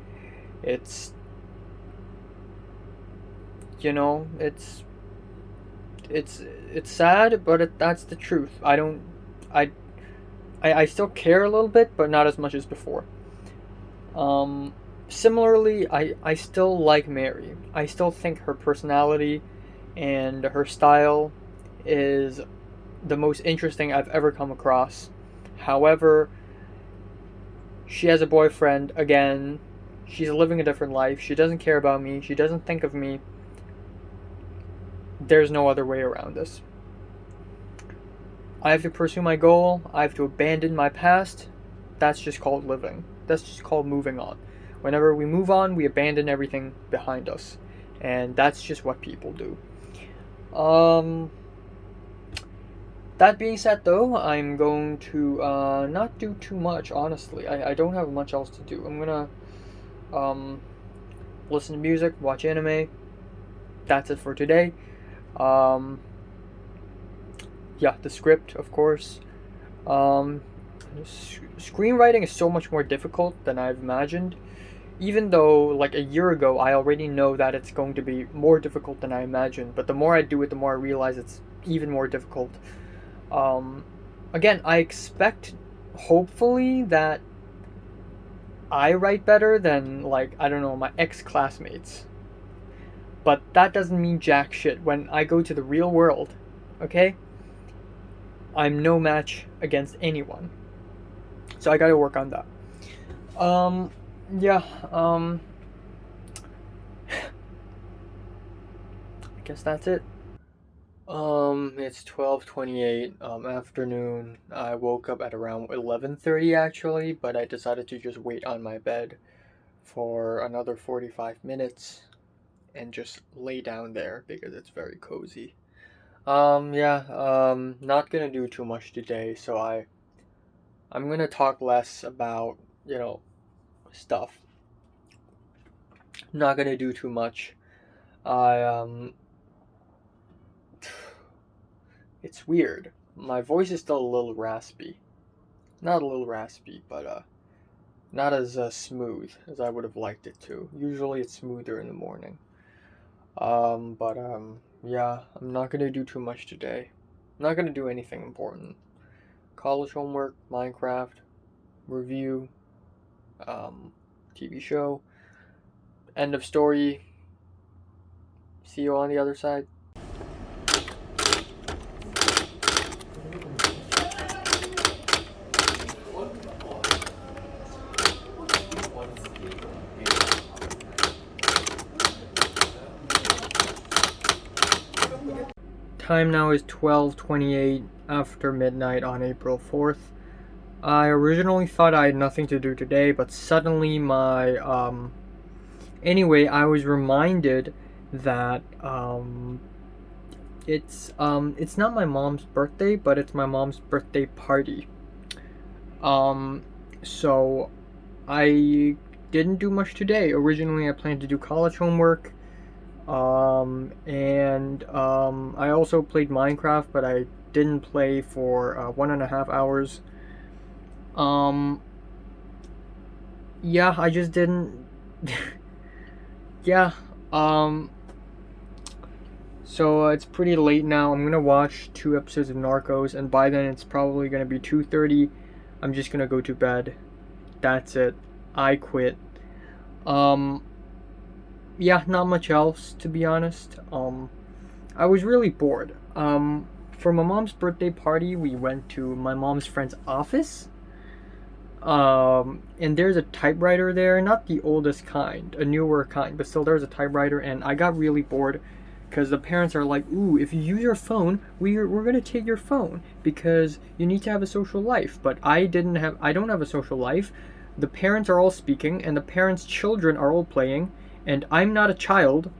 It's, you know, it's sad, but that's the truth. I I still care a little bit, but not as much as before. Similarly, I still like Mary. I still think her personality and her style is the most interesting I've ever come across. However, she has a boyfriend again. She's living a different life. She doesn't care about me. She doesn't think of me. There's no other way around this. I have to pursue my goal. I have to abandon my past. That's just called living. That's just called moving on. Whenever we move on, we abandon everything behind us. And that's just what people do. That being said, though, I'm going to not do too much, honestly. I don't have much else to do. I'm going to listen to music, watch anime. That's it for today. Yeah, the script, of course. Screenwriting is so much more difficult than I've imagined. Even though, like a year ago, I already know that it's going to be more difficult than I imagined. But the more I do it, the more I realize it's even more difficult. Again, I expect, hopefully, that I write better than, like, I don't know, my ex-classmates. But that doesn't mean jack shit when I go to the real world, okay? I'm no match against anyone. So I gotta work on that. Yeah, I guess that's it. It's 12:28 afternoon. I woke up at around 11:30 actually, but I decided to just wait on my bed for another 45 minutes and just lay down there because it's very cozy. Yeah, not gonna do too much today, so I'm gonna talk less about, stuff. Not gonna do too much. I it's weird. My voice is still a little raspy. Not a little raspy, but not as smooth as I would have liked it to. Usually it's smoother in the morning. Yeah, I'm not gonna do too much today. I'm not gonna do anything important. College homework, Minecraft, review, TV show, end of story. See you on the other side. Time now is 12:28 after midnight on April 4th. I originally thought I had nothing to do today, but suddenly anyway, I was reminded that it's not my mom's birthday, but it's my mom's birthday party. So I didn't do much today. Originally I planned to do college homework. I also played Minecraft, but I didn't play for 1.5 hours. Yeah, I just didn't. Yeah, so it's pretty late now. I'm gonna watch 2 episodes of Narcos, and by then it's probably gonna be 2:30. I'm just gonna go to bed. That's it. I quit. Yeah, not much else, to be honest. I was really bored. For my mom's birthday party, we went to my mom's friend's office. And there's a typewriter there, not the oldest kind, a newer kind, but still there's a typewriter, and I got really bored because the parents are like, ooh, if you use your phone, we're gonna take your phone because you need to have a social life. But I don't have a social life. The parents are all speaking, and the parents' children are all playing, and I'm not a child.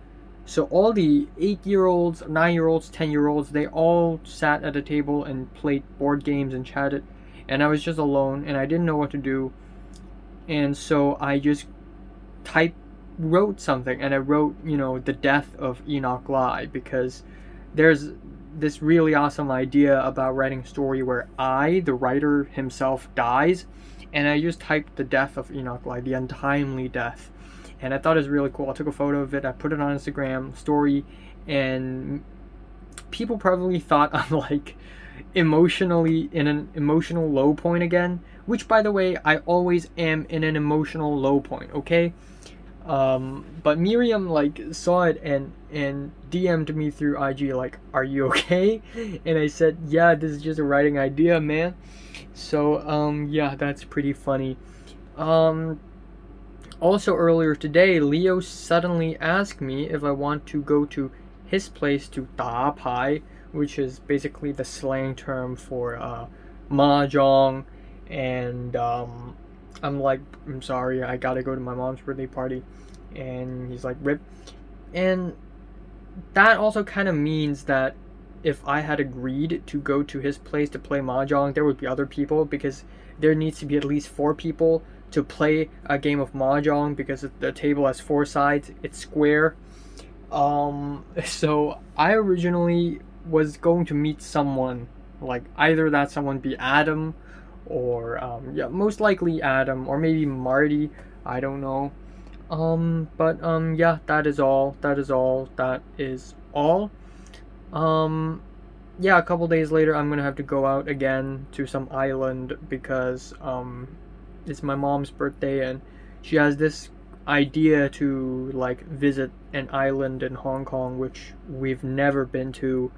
So all the 8-year-olds, 9-year-olds, 10-year-olds, they all sat at a table and played board games and chatted. And I was just alone, and I didn't know what to do. And so I just typed wrote something, and I wrote, the death of Enoch Lai, because there's this really awesome idea about writing a story where the writer himself, dies, and I just typed the death of Enoch Lai, the untimely death, and I thought it was really cool. I took a photo of it, I put it on Instagram story, and people probably thought I'm like emotionally in an emotional low point again, which, by the way, I always am in an emotional low point, okay? But Miriam like saw it and DM'd me through IG like, "Are you okay?" And I said, "Yeah, this is just a writing idea, man." So yeah, that's pretty funny. Also earlier today, Leo suddenly asked me if I want to go to his place to da pai, which is basically the slang term for mahjong, and I'm like, "I'm sorry, I gotta go to my mom's birthday party," and he's like, "Rip," and that also kind of means that if I had agreed to go to his place to play mahjong, there would be other people, because there needs to be at least 4 people to play a game of mahjong, because the table has 4 sides, it's square. So I originally was going to meet someone, like either that someone be Adam, or yeah, most likely Adam, or maybe Marty, I don't know. But yeah, that is all. Yeah, a couple days later, I'm gonna have to go out again to some island, because it's my mom's birthday, and she has this idea to like visit an island in Hong Kong, which we've never been to.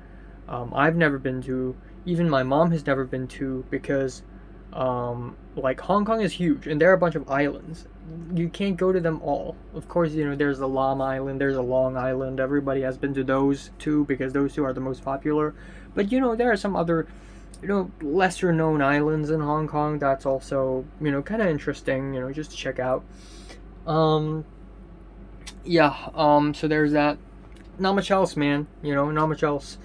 I've never been to. Even my mom has never been to, because like Hong Kong is huge, and there are a bunch of islands. You can't go to them all. Of course, there's the Lam Island, there's a Long Island. Everybody has been to those two, because those two are the most popular. But there are some other, lesser known islands in Hong Kong that's also, kind of interesting, just to check out. Yeah, so there's that. Not much else, man, not much else.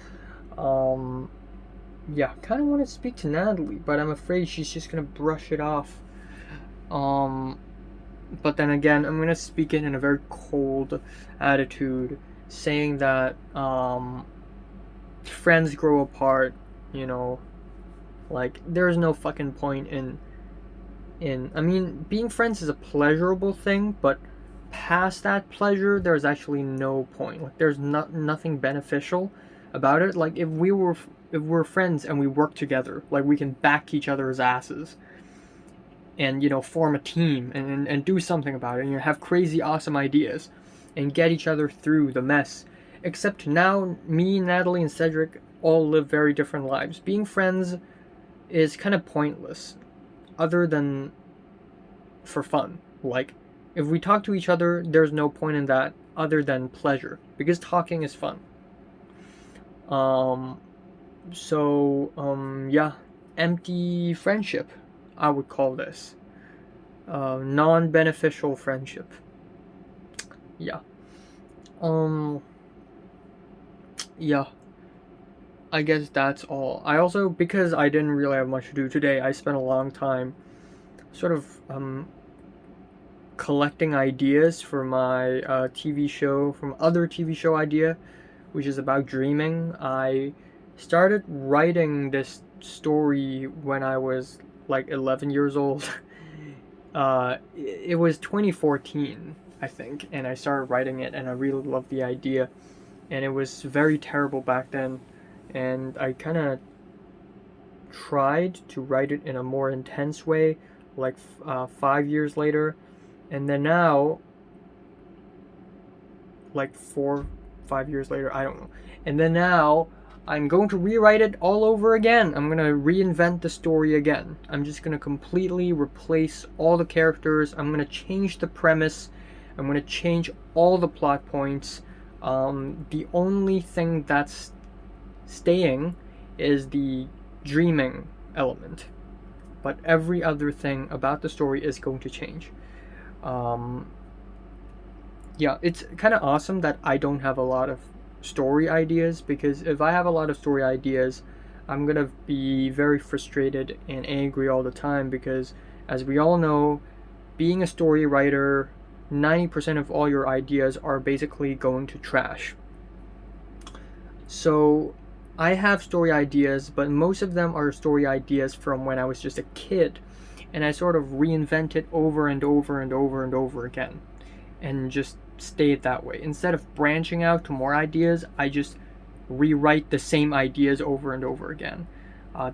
Yeah, kind of want to speak to Natalie, but I'm afraid she's just gonna brush it off. But then again, I'm gonna speak it in a very cold attitude, saying that friends grow apart. Like there's no fucking point in. I mean, being friends is a pleasurable thing, but past that pleasure, there's actually no point. Like there's nothing beneficial about it. Like if we're friends and we work together, like we can back each other's asses, and form a team, and do something about it, and have crazy awesome ideas, and get each other through the mess. Except now, me, Natalie, and Cedric all live very different lives. Being friends is kind of pointless, other than for fun. Like if we talk to each other, there's no point in that other than pleasure, because talking is fun. Yeah, empty friendship, I would call this. Non-beneficial friendship. Yeah. Yeah. I guess that's all. I also, because I didn't really have much to do today, I spent a long time sort of collecting ideas for my TV show, from other TV show idea, which is about dreaming. I started writing this story when I was like 11 years old. It was 2014, I think, and I started writing it, and I really loved the idea, and it was very terrible back then, and I kind of tried to write it in a more intense way, like 5 years later, and then now, like 4-5 years later, I don't know, and then now I'm going to rewrite it all over again. I'm going to reinvent the story again. I'm just going to completely replace all the characters. I'm going to change the premise. I'm going to change all the plot points. The only thing that's staying is the dreaming element. But every other thing about the story is going to change. Yeah, it's kind of awesome that I don't have a lot of story ideas, because if I have a lot of story ideas, I'm gonna be very frustrated and angry all the time, because as we all know, being a story writer 90% of all your ideas are basically going to trash. So I have story ideas, but most of them are story ideas from when I was just a kid, and I sort of reinvent it over and over and over and over again, and just stay it that way. Instead of branching out to more ideas, I just rewrite the same ideas over and over again.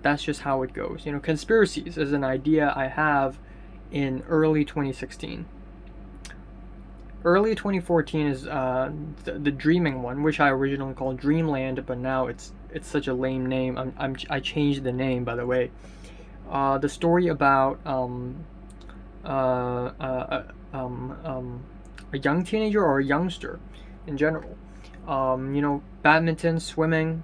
That's just how it goes. You know, conspiracies is an idea I have in early 2016. Early 2014 is the dreaming one, which I originally called Dreamland, but now it's such a lame name. I changed the name, by the way. The story about a young teenager or a youngster in general. You know, badminton, swimming.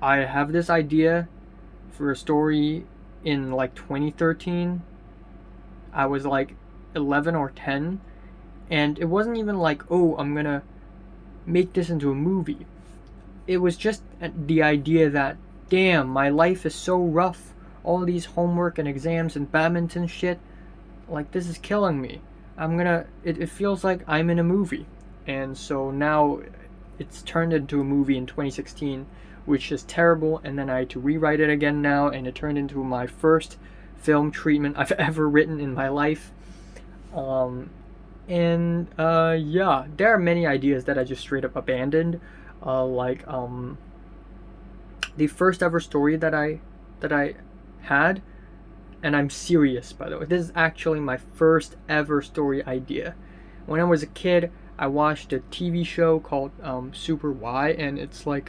I have this idea for a story in like 2013. I was like 11 or 10, and it wasn't even like, oh, I'm gonna make this into a movie. It was just the idea that, damn, my life is so rough. All these homework and exams and badminton shit, like, this is killing me. It feels like I'm in a movie. And so now it's turned into a movie in 2016, which is terrible, and then I had to rewrite it again now, and it turned into my first film treatment I've ever written in my life. Yeah, there are many ideas that I just straight up abandoned. The first ever story that I had, and I'm serious, by the way. This is actually my first ever story idea. When I was a kid, I watched a TV show called Super Y, and it's like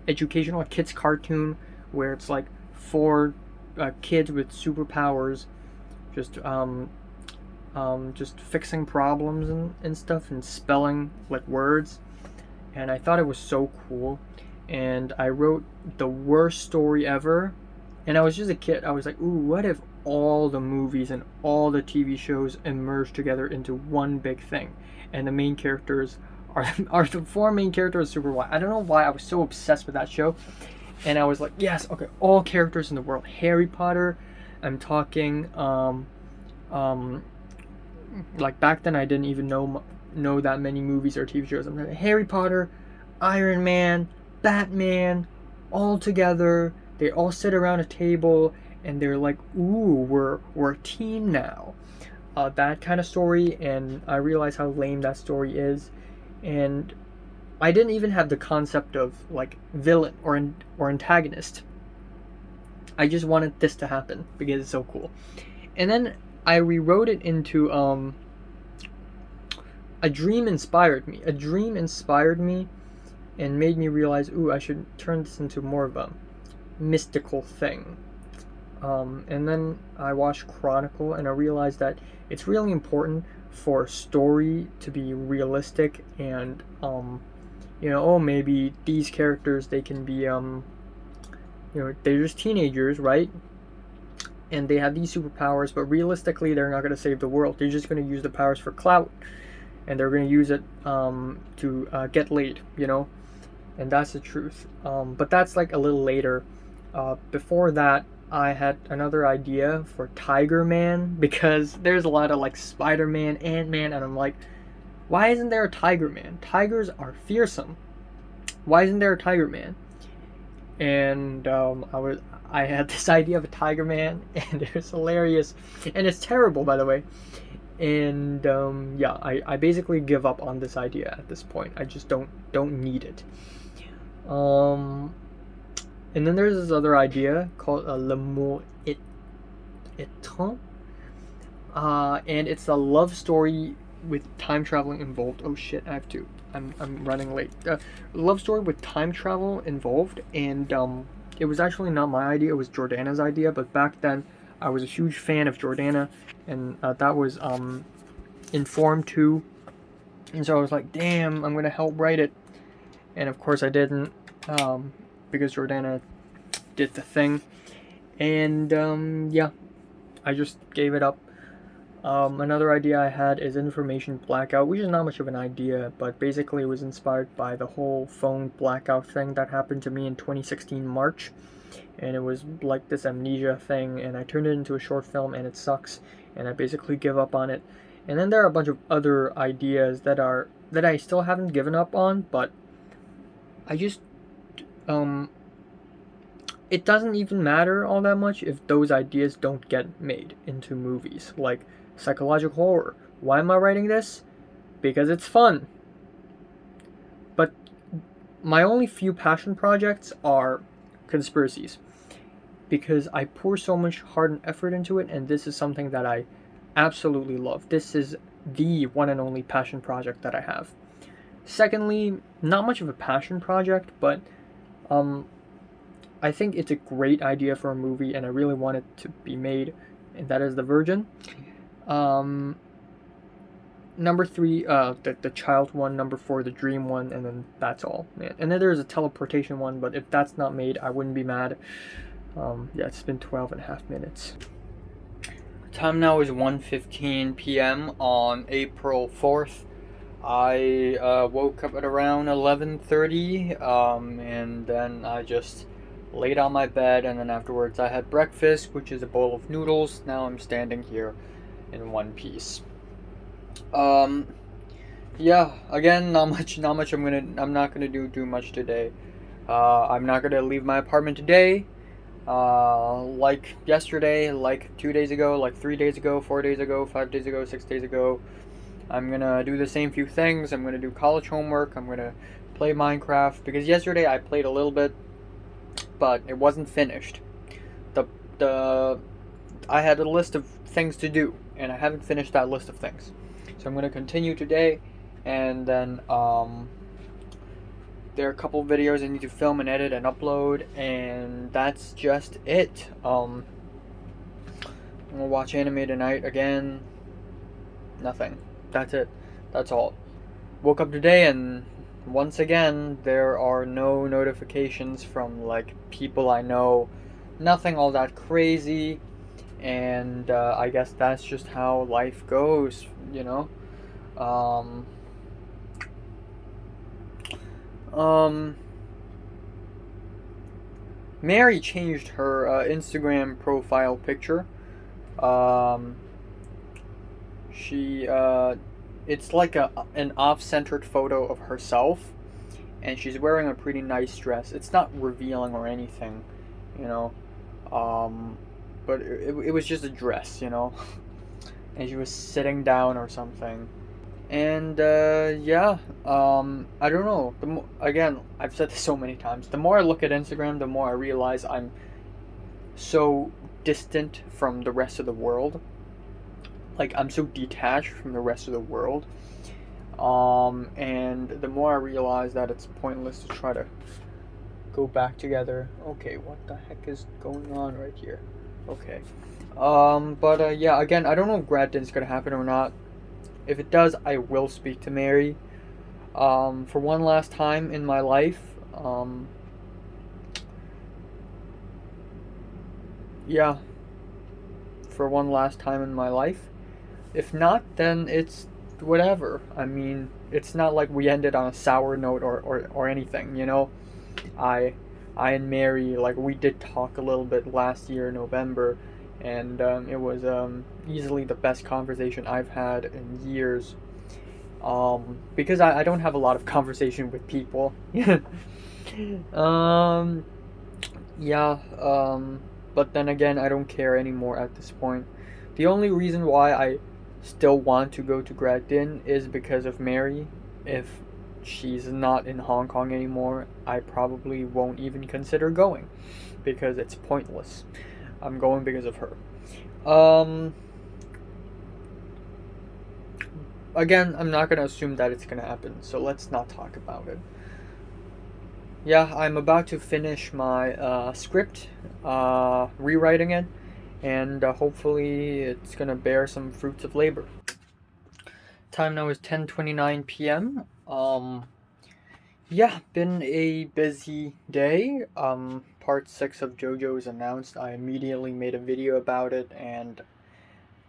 educational kids cartoon where it's like 4 kids with superpowers, just fixing problems and stuff, and spelling like words. And I thought it was so cool, and I wrote the worst story ever. And I was just a kid. I was like, ooh, what if all the movies and all the TV shows merged together into one big thing, and the main characters are the 4 main characters of Super Y. I don't know why I was so obsessed with that show. And I was like, yes, okay, all characters in the world. Harry Potter, I'm talking, like back then I didn't even know that many movies or TV shows. I'm like, Harry Potter, Iron Man, Batman, all together. They all sit around a table, and they're like, ooh, we're a team now. That kind of story, and I realized how lame that story is. And I didn't even have the concept of like villain or antagonist. I just wanted this to happen because it's so cool. And then I rewrote it into a dream inspired me. A dream inspired me and made me realize, ooh, I should turn this into more of a mystical thing. And then I watched Chronicle, and I realized that it's really important for a story to be realistic, and maybe these characters, they can be they're just teenagers, right? And they have these superpowers, but realistically they're not going to save the world. They're just going to use the powers for clout, and they're going to use it to get laid, and that's the truth. But that's like a little later. Before that, I had another idea for Tiger Man, because there's a lot of like Spider-Man, Ant-Man, and I'm like, why isn't there a Tiger Man? Tigers are fearsome. Why isn't there a Tiger Man? And I had this idea of a Tiger Man, and it was hilarious, and it's terrible, by the way. And I basically give up on this idea at this point. I just don't need it. And then there's this other idea called L'amour étrange. And it's a love story with time traveling involved. Oh shit, I'm running late. Love story with time travel involved, and it was actually not my idea, it was Jordana's idea, but back then I was a huge fan of Jordana, and that was Informed too. And so I was like, damn, I'm gonna help write it. And of course I didn't, because Jordana did the thing. And I just gave it up. Another idea I had is information blackout, which is not much of an idea, but basically it was inspired by the whole phone blackout thing that happened to me in 2016 March. And it was like this amnesia thing, and I turned it into a short film, and it sucks, and I basically give up on it. And then there are a bunch of other ideas that I still haven't given up on, but I just it doesn't even matter all that much if those ideas don't get made into movies. Like psychological horror. Why am I writing this? Because it's fun. But my only few passion projects are conspiracies, because I pour so much heart and effort into it, and this is something that I absolutely love. This is the one and only passion project that I have. Secondly, not much of a passion project, but I think it's a great idea for a movie, and I really want it to be made, and that is The Virgin. Number three, the child one. Number four, the dream one, and then that's all. And then there's a teleportation one, but if that's not made, I wouldn't be mad. Yeah, it's been 12 and a half minutes. Time now is 1:15 p.m. on April 4th. I woke up at around 11:30, and then I just laid on my bed, and then afterwards I had breakfast, which is a bowl of noodles. Now I'm standing here in one piece. Yeah, again, not much I'm not gonna do much today. I'm not gonna leave my apartment today. Like yesterday, like 2 days ago, like 3 days ago, 4 days ago, 5 days ago, 6 days ago. I'm gonna do the same few things. I'm gonna do college homework. I'm gonna play Minecraft, because yesterday I played a little bit, but it wasn't finished. The I had a list of things to do, and I haven't finished that list of things. So I'm gonna continue today, and then there are a couple videos I need to film and edit and upload, and that's just it. I'm gonna watch anime tonight again. Nothing. That's it. That's all. Woke up today, and once again there are no notifications from like people I know. Nothing all that crazy, and I guess that's just how life goes, you know. Mary changed her Instagram profile picture. She it's like an off-centered photo of herself, and she's wearing a pretty nice dress. It's not revealing or anything, you know. But it was just a dress, you know. And she was sitting down or something. And yeah, I don't know. Again, I've said this so many times. The more I look at Instagram, the more I realize I'm so distant from the rest of the world. Like, I'm so detached from the rest of the world. And the more I realize that it's pointless to try to go back together. Okay, what the heck is going on right here? Okay. But yeah, again, I don't know if grad din's gonna happen or not. If it does, I will speak to Mary. For one last time in my life. Yeah. For one last time in my life. If not, then it's whatever. I mean, it's not like we ended on a sour note or anything, you know? I and Mary, like, we did talk a little bit last year, November, and it was easily the best conversation I've had in years. Because I don't have a lot of conversation with people. Yeah, but then again, I don't care anymore at this point. The only reason why I still want to go to grad din is because of Mary. If she's not in Hong Kong anymore, I probably won't even consider going, because it's pointless. I'm going because of her. Again, I'm not gonna assume that it's gonna happen, so let's not talk about it. Yeah, I'm about to finish my script, rewriting it, and hopefully it's gonna bear some fruits of labor. Time now is 10:29 p.m. Yeah, been a busy day. Part 6 of JoJo is announced. I immediately made a video about it, and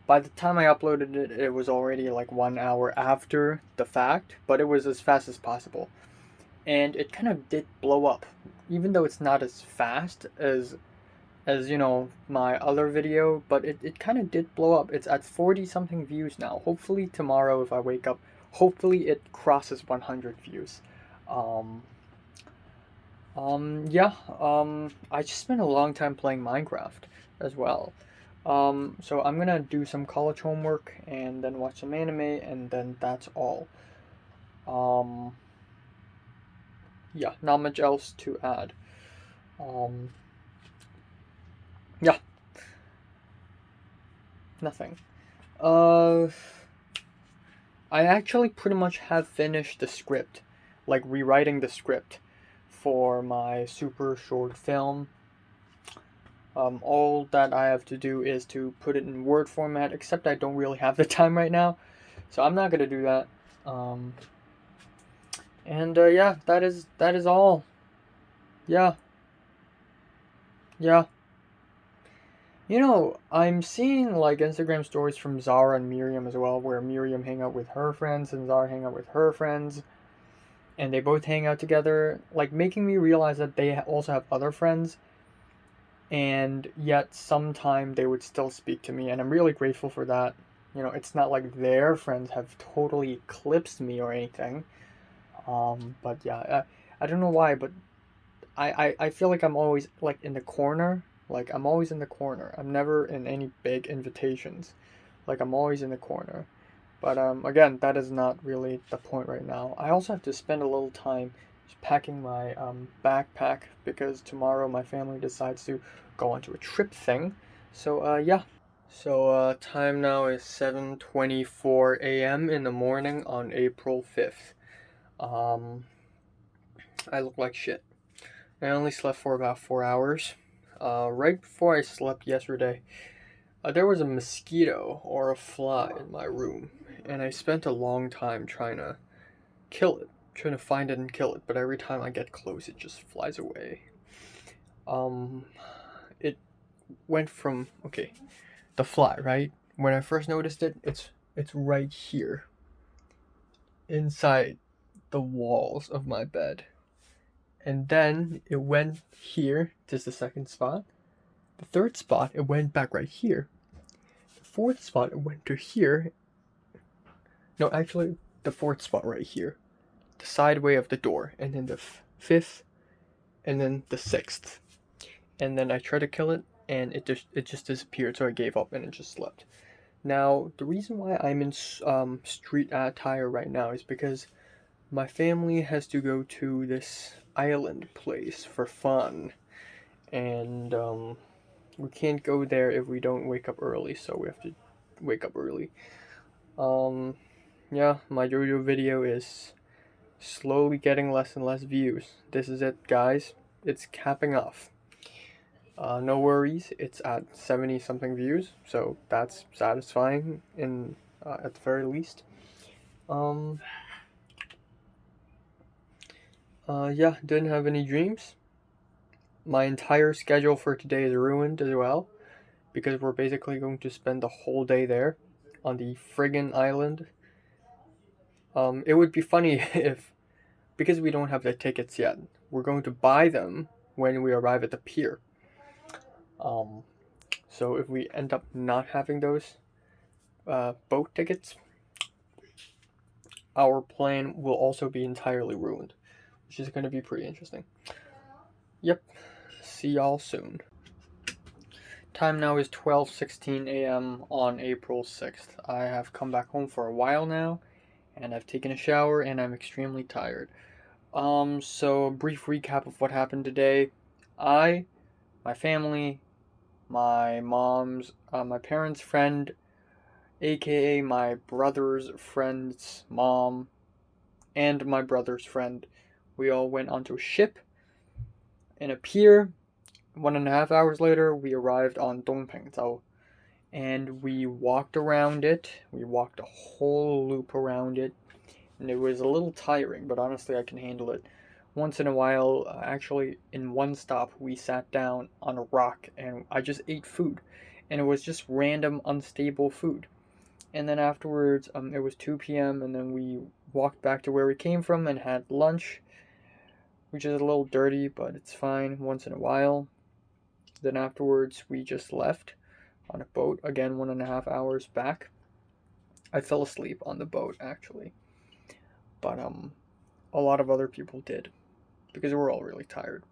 by the time I uploaded it, it was already like 1 hour after the fact, but it was as fast as possible. And it kind of did blow up, even though it's not as fast as as you know, my other video, but it kind of did blow up. It's at 40 something views now. Hopefully tomorrow if I wake up, hopefully it crosses 100 views. Um, yeah, I just spent a long time playing Minecraft as well. So I'm gonna do some college homework and then watch some anime and then that's all. Um, yeah, not much else to add. Um, yeah, nothing. Uh, I actually pretty much have finished the script, like rewriting the script for my super short film. All that I have to do is to put it in Word format, except I don't really have the time right now, so I'm not gonna do that. Um, and yeah, that is all. Yeah, yeah. You know, I'm seeing like Instagram stories from Zara and Miriam as well, where Miriam hang out with her friends and Zara hang out with her friends, and they both hang out together, like making me realize that they also have other friends, and yet sometime they would still speak to me, and I'm really grateful for that. You know, it's not like their friends have totally eclipsed me or anything. But yeah, I don't know why, but I feel like I'm always like in the corner. Like I'm always in the corner. I'm never in any big invitations. Like I'm always in the corner. But again, that is not really the point right now. I also have to spend a little time packing my backpack because tomorrow my family decides to go onto a trip thing. So yeah. So time now is 7:24 a.m. in the morning on April 5th. Um, I look like shit. I only slept for about 4 hours. Right before I slept yesterday, there was a mosquito or a fly in my room, and I spent a long time trying to kill it, trying to find it and kill it. But every time I get close, it just flies away. Um, it went from okay, the fly, right? When I first noticed it, it's right here, inside the walls of my bed, and then it went here. This is the second spot. The third spot, it went back right here. The fourth spot, it went to here. No, actually, the fourth spot right here. The sideway of the door. And then the fifth. And then the sixth. And then I tried to kill it, and it just disappeared, so I gave up and it just slept. Now, the reason why I'm in street attire right now is because my family has to go to this island place for fun. And we can't go there if we don't wake up early, so we have to wake up early. Um, yeah, my JoJo video is slowly getting less and less views. This is it, guys. It's capping off. No worries, it's at 70 something views, so that's satisfying in at the very least. Um, yeah, didn't have any dreams. My entire schedule for today is ruined as well, because we're basically going to spend the whole day there on the friggin' island. It would be funny if, because we don't have the tickets yet, we're going to buy them when we arrive at the pier. Um, so if we end up not having those boat tickets, our plan will also be entirely ruined, which is going to be pretty interesting. Yep, see y'all soon. Time now is 12:16 a.m. on April 6th. I have come back home for a while now, and I've taken a shower, and I'm extremely tired. So a brief recap of what happened today. My family, my parents' friend, aka my brother's friend's mom, and my brother's friend, we all went onto a ship in a pier. 1.5 hours later, we arrived on Dung Ping Island, and we walked around it. We walked a whole loop around it, and it was a little tiring, but honestly, I can handle it. Once in a while, actually, in one stop, we sat down on a rock and I just ate food, and it was just random, unstable food. And then afterwards, it was 2 p.m., and then we walked back to where we came from and had lunch, which is a little dirty, but it's fine once in a while. Then afterwards, we just left on a boat. Again, 1.5 hours back. I fell asleep on the boat, actually. But a lot of other people did, because we're all really tired.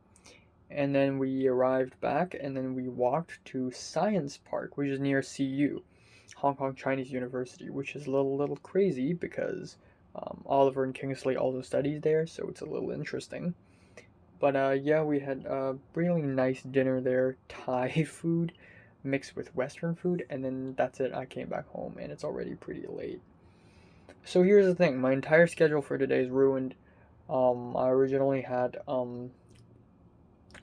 And then we arrived back, and then we walked to Science Park, which is near CU, Hong Kong Chinese University, which is a little crazy because Oliver and Kingsley also studies there, so it's a little interesting. But yeah, we had a really nice dinner there, Thai food mixed with Western food, and then that's it. I came back home, and it's already pretty late. So here's the thing: my entire schedule for today is ruined. I originally had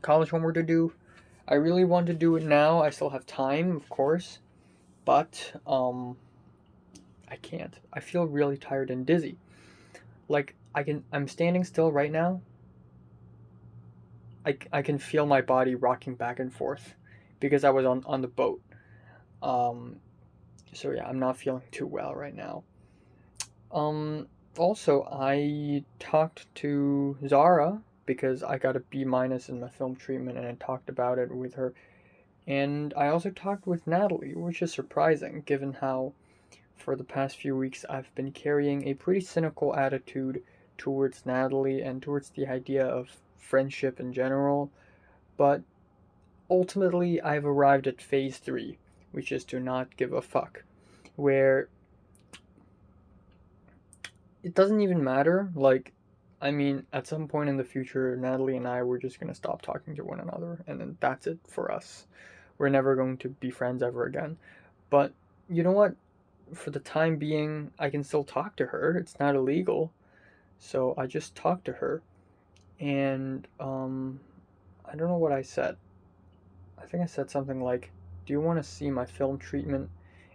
college homework to do. I really want to do it now. I still have time, of course, but I can't. I feel really tired and dizzy. Like I'm standing still right now. I can feel my body rocking back and forth because I was on the boat. Um, so yeah, I'm not feeling too well right now. Also, I talked to Zara because I got a B minus in my film treatment, and I talked about it with her. And I also talked with Natalie, which is surprising given how, for the past few weeks, I've been carrying a pretty cynical attitude towards Natalie and towards the idea of friendship in general. But ultimately, I've arrived at phase 3, which is to not give a fuck, where it doesn't even matter. Like, I mean, at some point in the future, Natalie and I were just gonna stop talking to one another, and then that's it for us. We're never going to be friends ever again. But you know what? For the time being, I can still talk to her. It's not illegal. So I just talked to her, and I don't know what I said. I think I said something like, "Do you want to see my film treatment?"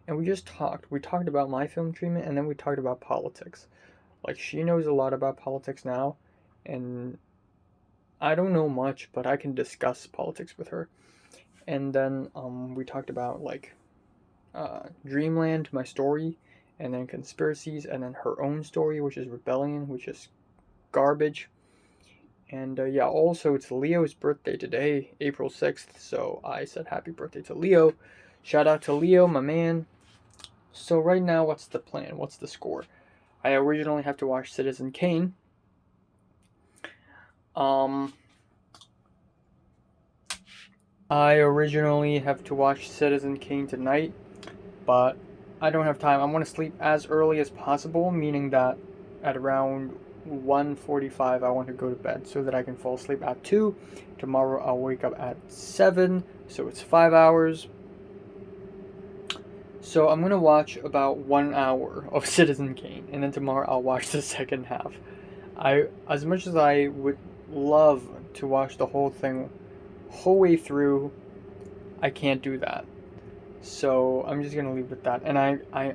And we just talked. We talked about my film treatment, and then we talked about politics. Like, she knows a lot about politics now, and I don't know much, but I can discuss politics with her. And then we talked about like Dreamland, my story, and then conspiracies, and then her own story, which is Rebellion, which is garbage. And yeah, also it's Leo's birthday today, April 6th, so I said happy birthday to Leo. Shout out to Leo, my man. So right now, what's the plan? What's the score? I originally have to watch Citizen Kane. I originally have to watch Citizen Kane tonight, but I don't have time. I want to sleep as early as possible, meaning that at around 1:45 I want to go to bed so that I can fall asleep at 2. Tomorrow I'll wake up at 7, so it's 5 hours. So I'm going to watch about 1 hour of Citizen Kane, and then tomorrow I'll watch the second half. As much as I would love to watch the whole thing whole way through, I can't do that. So I'm just gonna leave it at that. And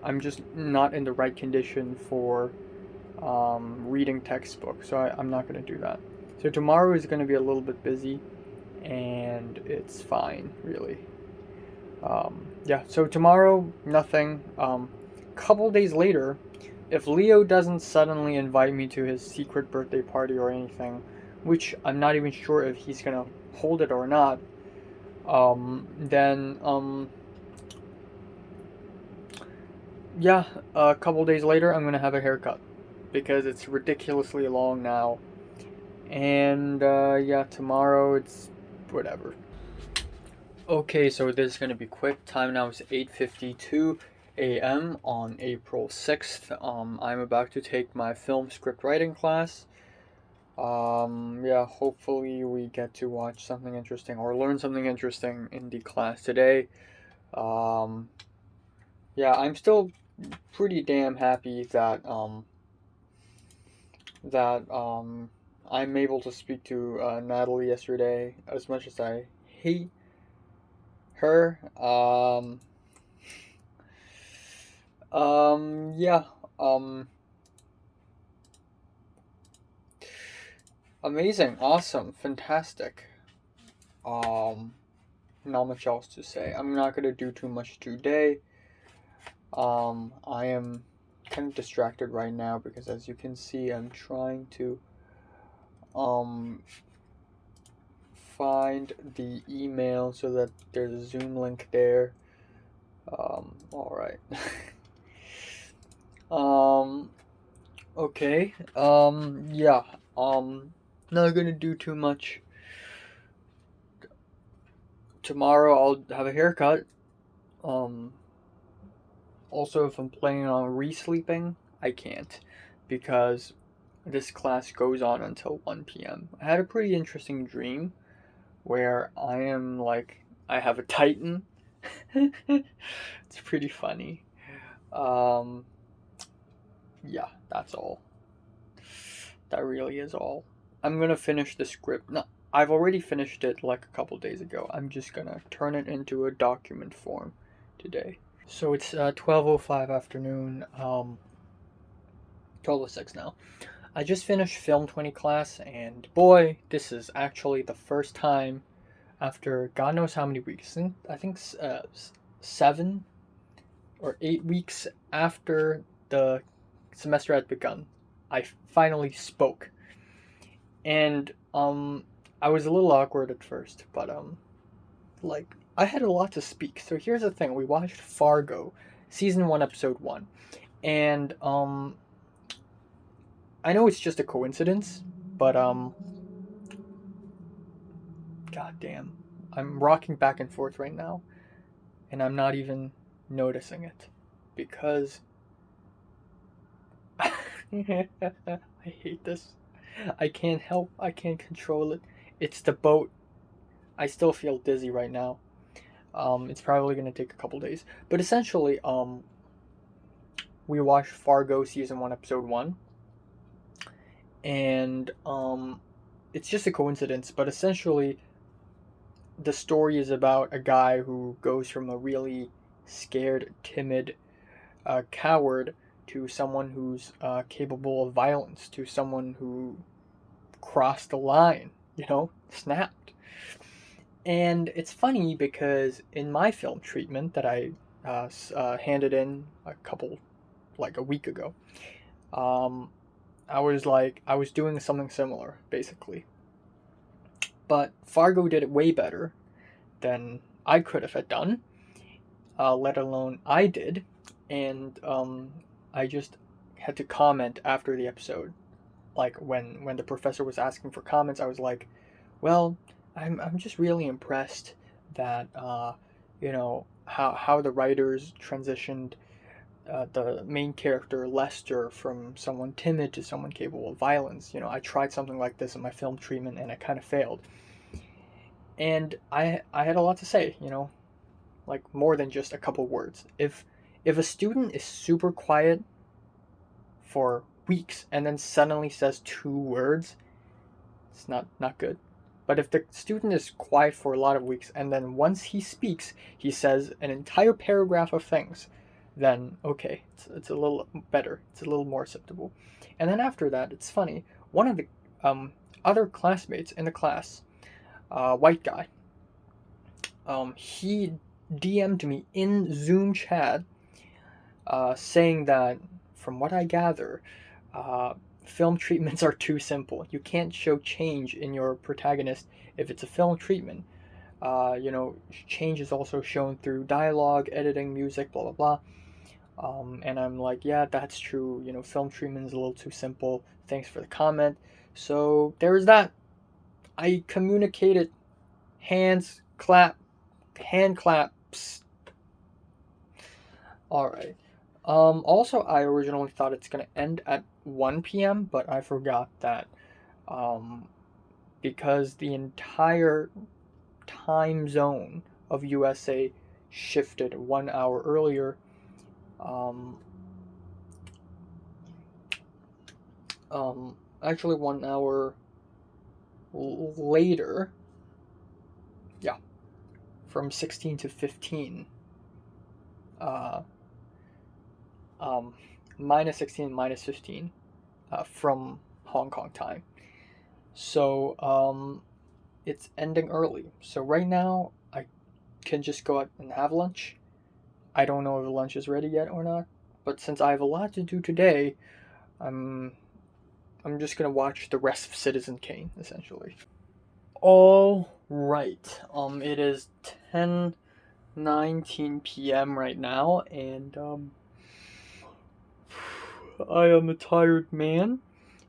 I'm just not in the right condition for reading textbook, so I'm not gonna do that. So tomorrow is gonna be a little bit busy, and it's fine, really. Yeah. So tomorrow, nothing. Couple days later, if Leo doesn't suddenly invite me to his secret birthday party or anything, which I'm not even sure if he's gonna hold it or not, then yeah, a couple days later, I'm gonna have a haircut because it's ridiculously long now. And yeah, tomorrow it's whatever. Okay, so this is gonna be quick. Time now is 8:52 a.m. on April 6th. I'm about to take my film script writing class. Yeah, hopefully we get to watch something interesting or learn something interesting in the class today. Um, yeah, I'm still pretty damn happy that I'm able to speak to Natalie yesterday. As much as I hate her, yeah, amazing, awesome, fantastic. Not much else to say. I'm not gonna do too much today. I am kind of distracted right now because, as you can see, I'm trying to find the email so that there's a Zoom link there. Alright. Okay. Yeah. Not gonna do too much. Tomorrow I'll have a haircut. Also, if I'm planning on re-sleeping, I can't, because this class goes on until 1 p.m. I had a pretty interesting dream where I have a Titan. It's pretty funny. Yeah, that's all. That really is all. I'm gonna finish the script. No, I've already finished it like a couple days ago. I'm just gonna turn it into a document form today. So it's 12:05 afternoon. 12:06 now. I just finished Film 20 class, and boy, this is actually the first time after God knows how many weeks. I think 7 or 8 weeks after the semester had begun, I finally spoke. And I was a little awkward at first, but I had a lot to speak. So here's the thing: we watched Fargo, season 1, episode 1, and I know it's just a coincidence, but goddamn, I'm rocking back and forth right now, and I'm not even noticing it because I hate this. I can't help. I can't control it. It's the boat. I still feel dizzy right now. It's probably gonna take a couple days, but essentially, we watched Fargo season 1, episode 1, and it's just a coincidence, but essentially, the story is about a guy who goes from a really scared, timid, coward to someone who's capable of violence, to someone who crossed the line, snapped. And it's funny because in my film treatment that I handed in a week ago, I was doing something similar, basically. But Fargo did it way better than I could have done, let alone I did. And I just had to comment after the episode. Like when the professor was asking for comments, I was like, well, I'm just really impressed that how the writers transitioned the main character Lester from someone timid to someone capable of violence. I tried something like this in my film treatment and I kind of failed. And I had a lot to say, like more than just a couple words. If a student is super quiet for weeks and then suddenly says 2 words, it's not good. But if the student is quiet for a lot of weeks and then once he speaks, he says an entire paragraph of things, then okay, it's a little better. It's a little more acceptable. And then after that, it's funny. One of the other classmates in the class, white guy, he DM'd me in Zoom chat saying that, from what I gather, film treatments are too simple. You can't show change in your protagonist if it's a film treatment. Change is also shown through dialogue, editing, music, blah, blah, blah. And I'm like, yeah, that's true. Film treatment is a little too simple. Thanks for the comment. So there's that. I communicated hand claps. Alright. Also, I originally thought it's going to end at 1 p.m., but I forgot that because the entire time zone of USA shifted 1 hour earlier, actually 1 hour later, yeah, from 16 to 15, minus 16, minus 15, from Hong Kong time. So, it's ending early. So right now, I can just go out and have lunch. I don't know if lunch is ready yet or not, but since I have a lot to do today, I'm just gonna watch the rest of Citizen Kane, essentially. All Right. It is 10:19 p.m. right now, and I am a tired man,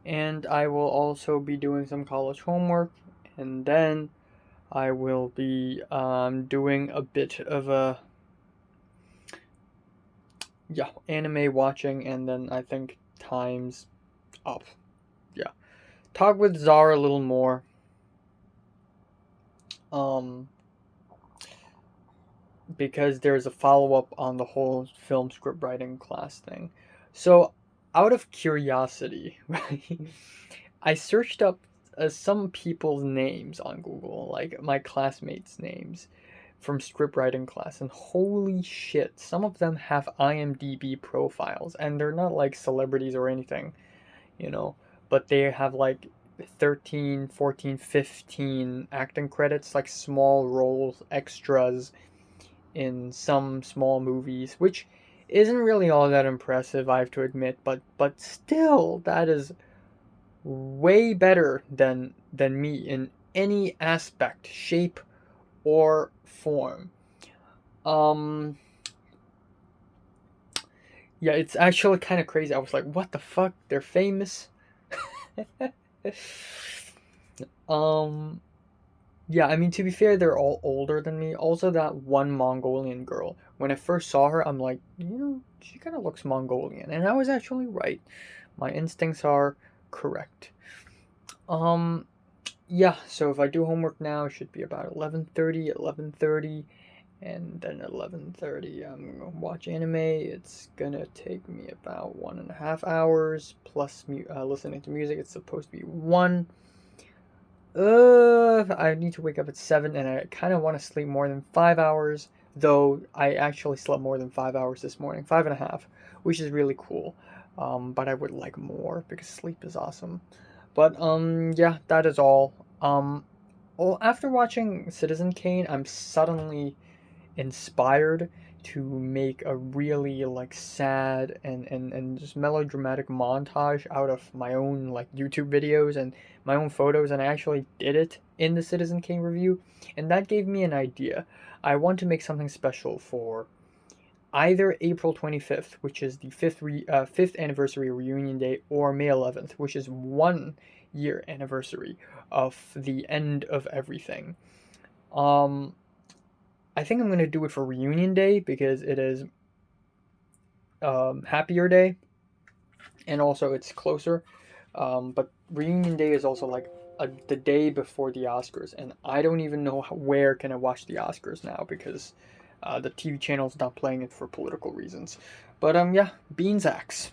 and I will also be doing some college homework, and then I will be doing a bit of a anime watching, and then I think time's up. Yeah, talk with Zara a little more. Um, because there's a follow up on the whole film script writing class thing. So, out of curiosity, right, I searched up some people's names on Google, like my classmates' names from script writing class, and holy shit, some of them have IMDb profiles, and they're not like celebrities or anything, you know, but they have like 13, 14, 15 acting credits, like small roles, extras in some small movies, which isn't really all that impressive, I have to admit, but still that is way better than me in any aspect, shape, or form. Um yeah, it's actually kind of crazy. I was like, what the fuck? They're famous. um Yeah, I mean, to be fair, they're all older than me. Also, that one Mongolian girl. When I first saw her, I'm like, she kind of looks Mongolian. And I was actually right. My instincts are correct. Um, yeah, so if I do homework now, it should be about 11:30, and then 11:30, I'm gonna watch anime. It's gonna take me about 1.5 hours, plus listening to music. It's supposed to be one. I need to wake up at 7, and I kind of want to sleep more than 5 hours. Though I actually slept more than 5 hours this morning, 5.5, which is really cool. But I would like more because sleep is awesome. But yeah, that is all. Well, after watching Citizen Kane, I'm suddenly inspired to make a really like sad and just melodramatic montage out of my own like YouTube videos and my own photos, and I actually did it in the Citizen Kane review, and that gave me an idea. I want to make something special for either April 25th, which is the fifth anniversary reunion day, or May 11th, which is 1 year anniversary of the end of everything. Um, I think I'm gonna do it for Reunion Day because it is happier day, and also it's closer. But Reunion Day is also like the day before the Oscars, and I don't even know where can I watch the Oscars now because the TV channel's not playing it for political reasons. But yeah, Bean's Axe.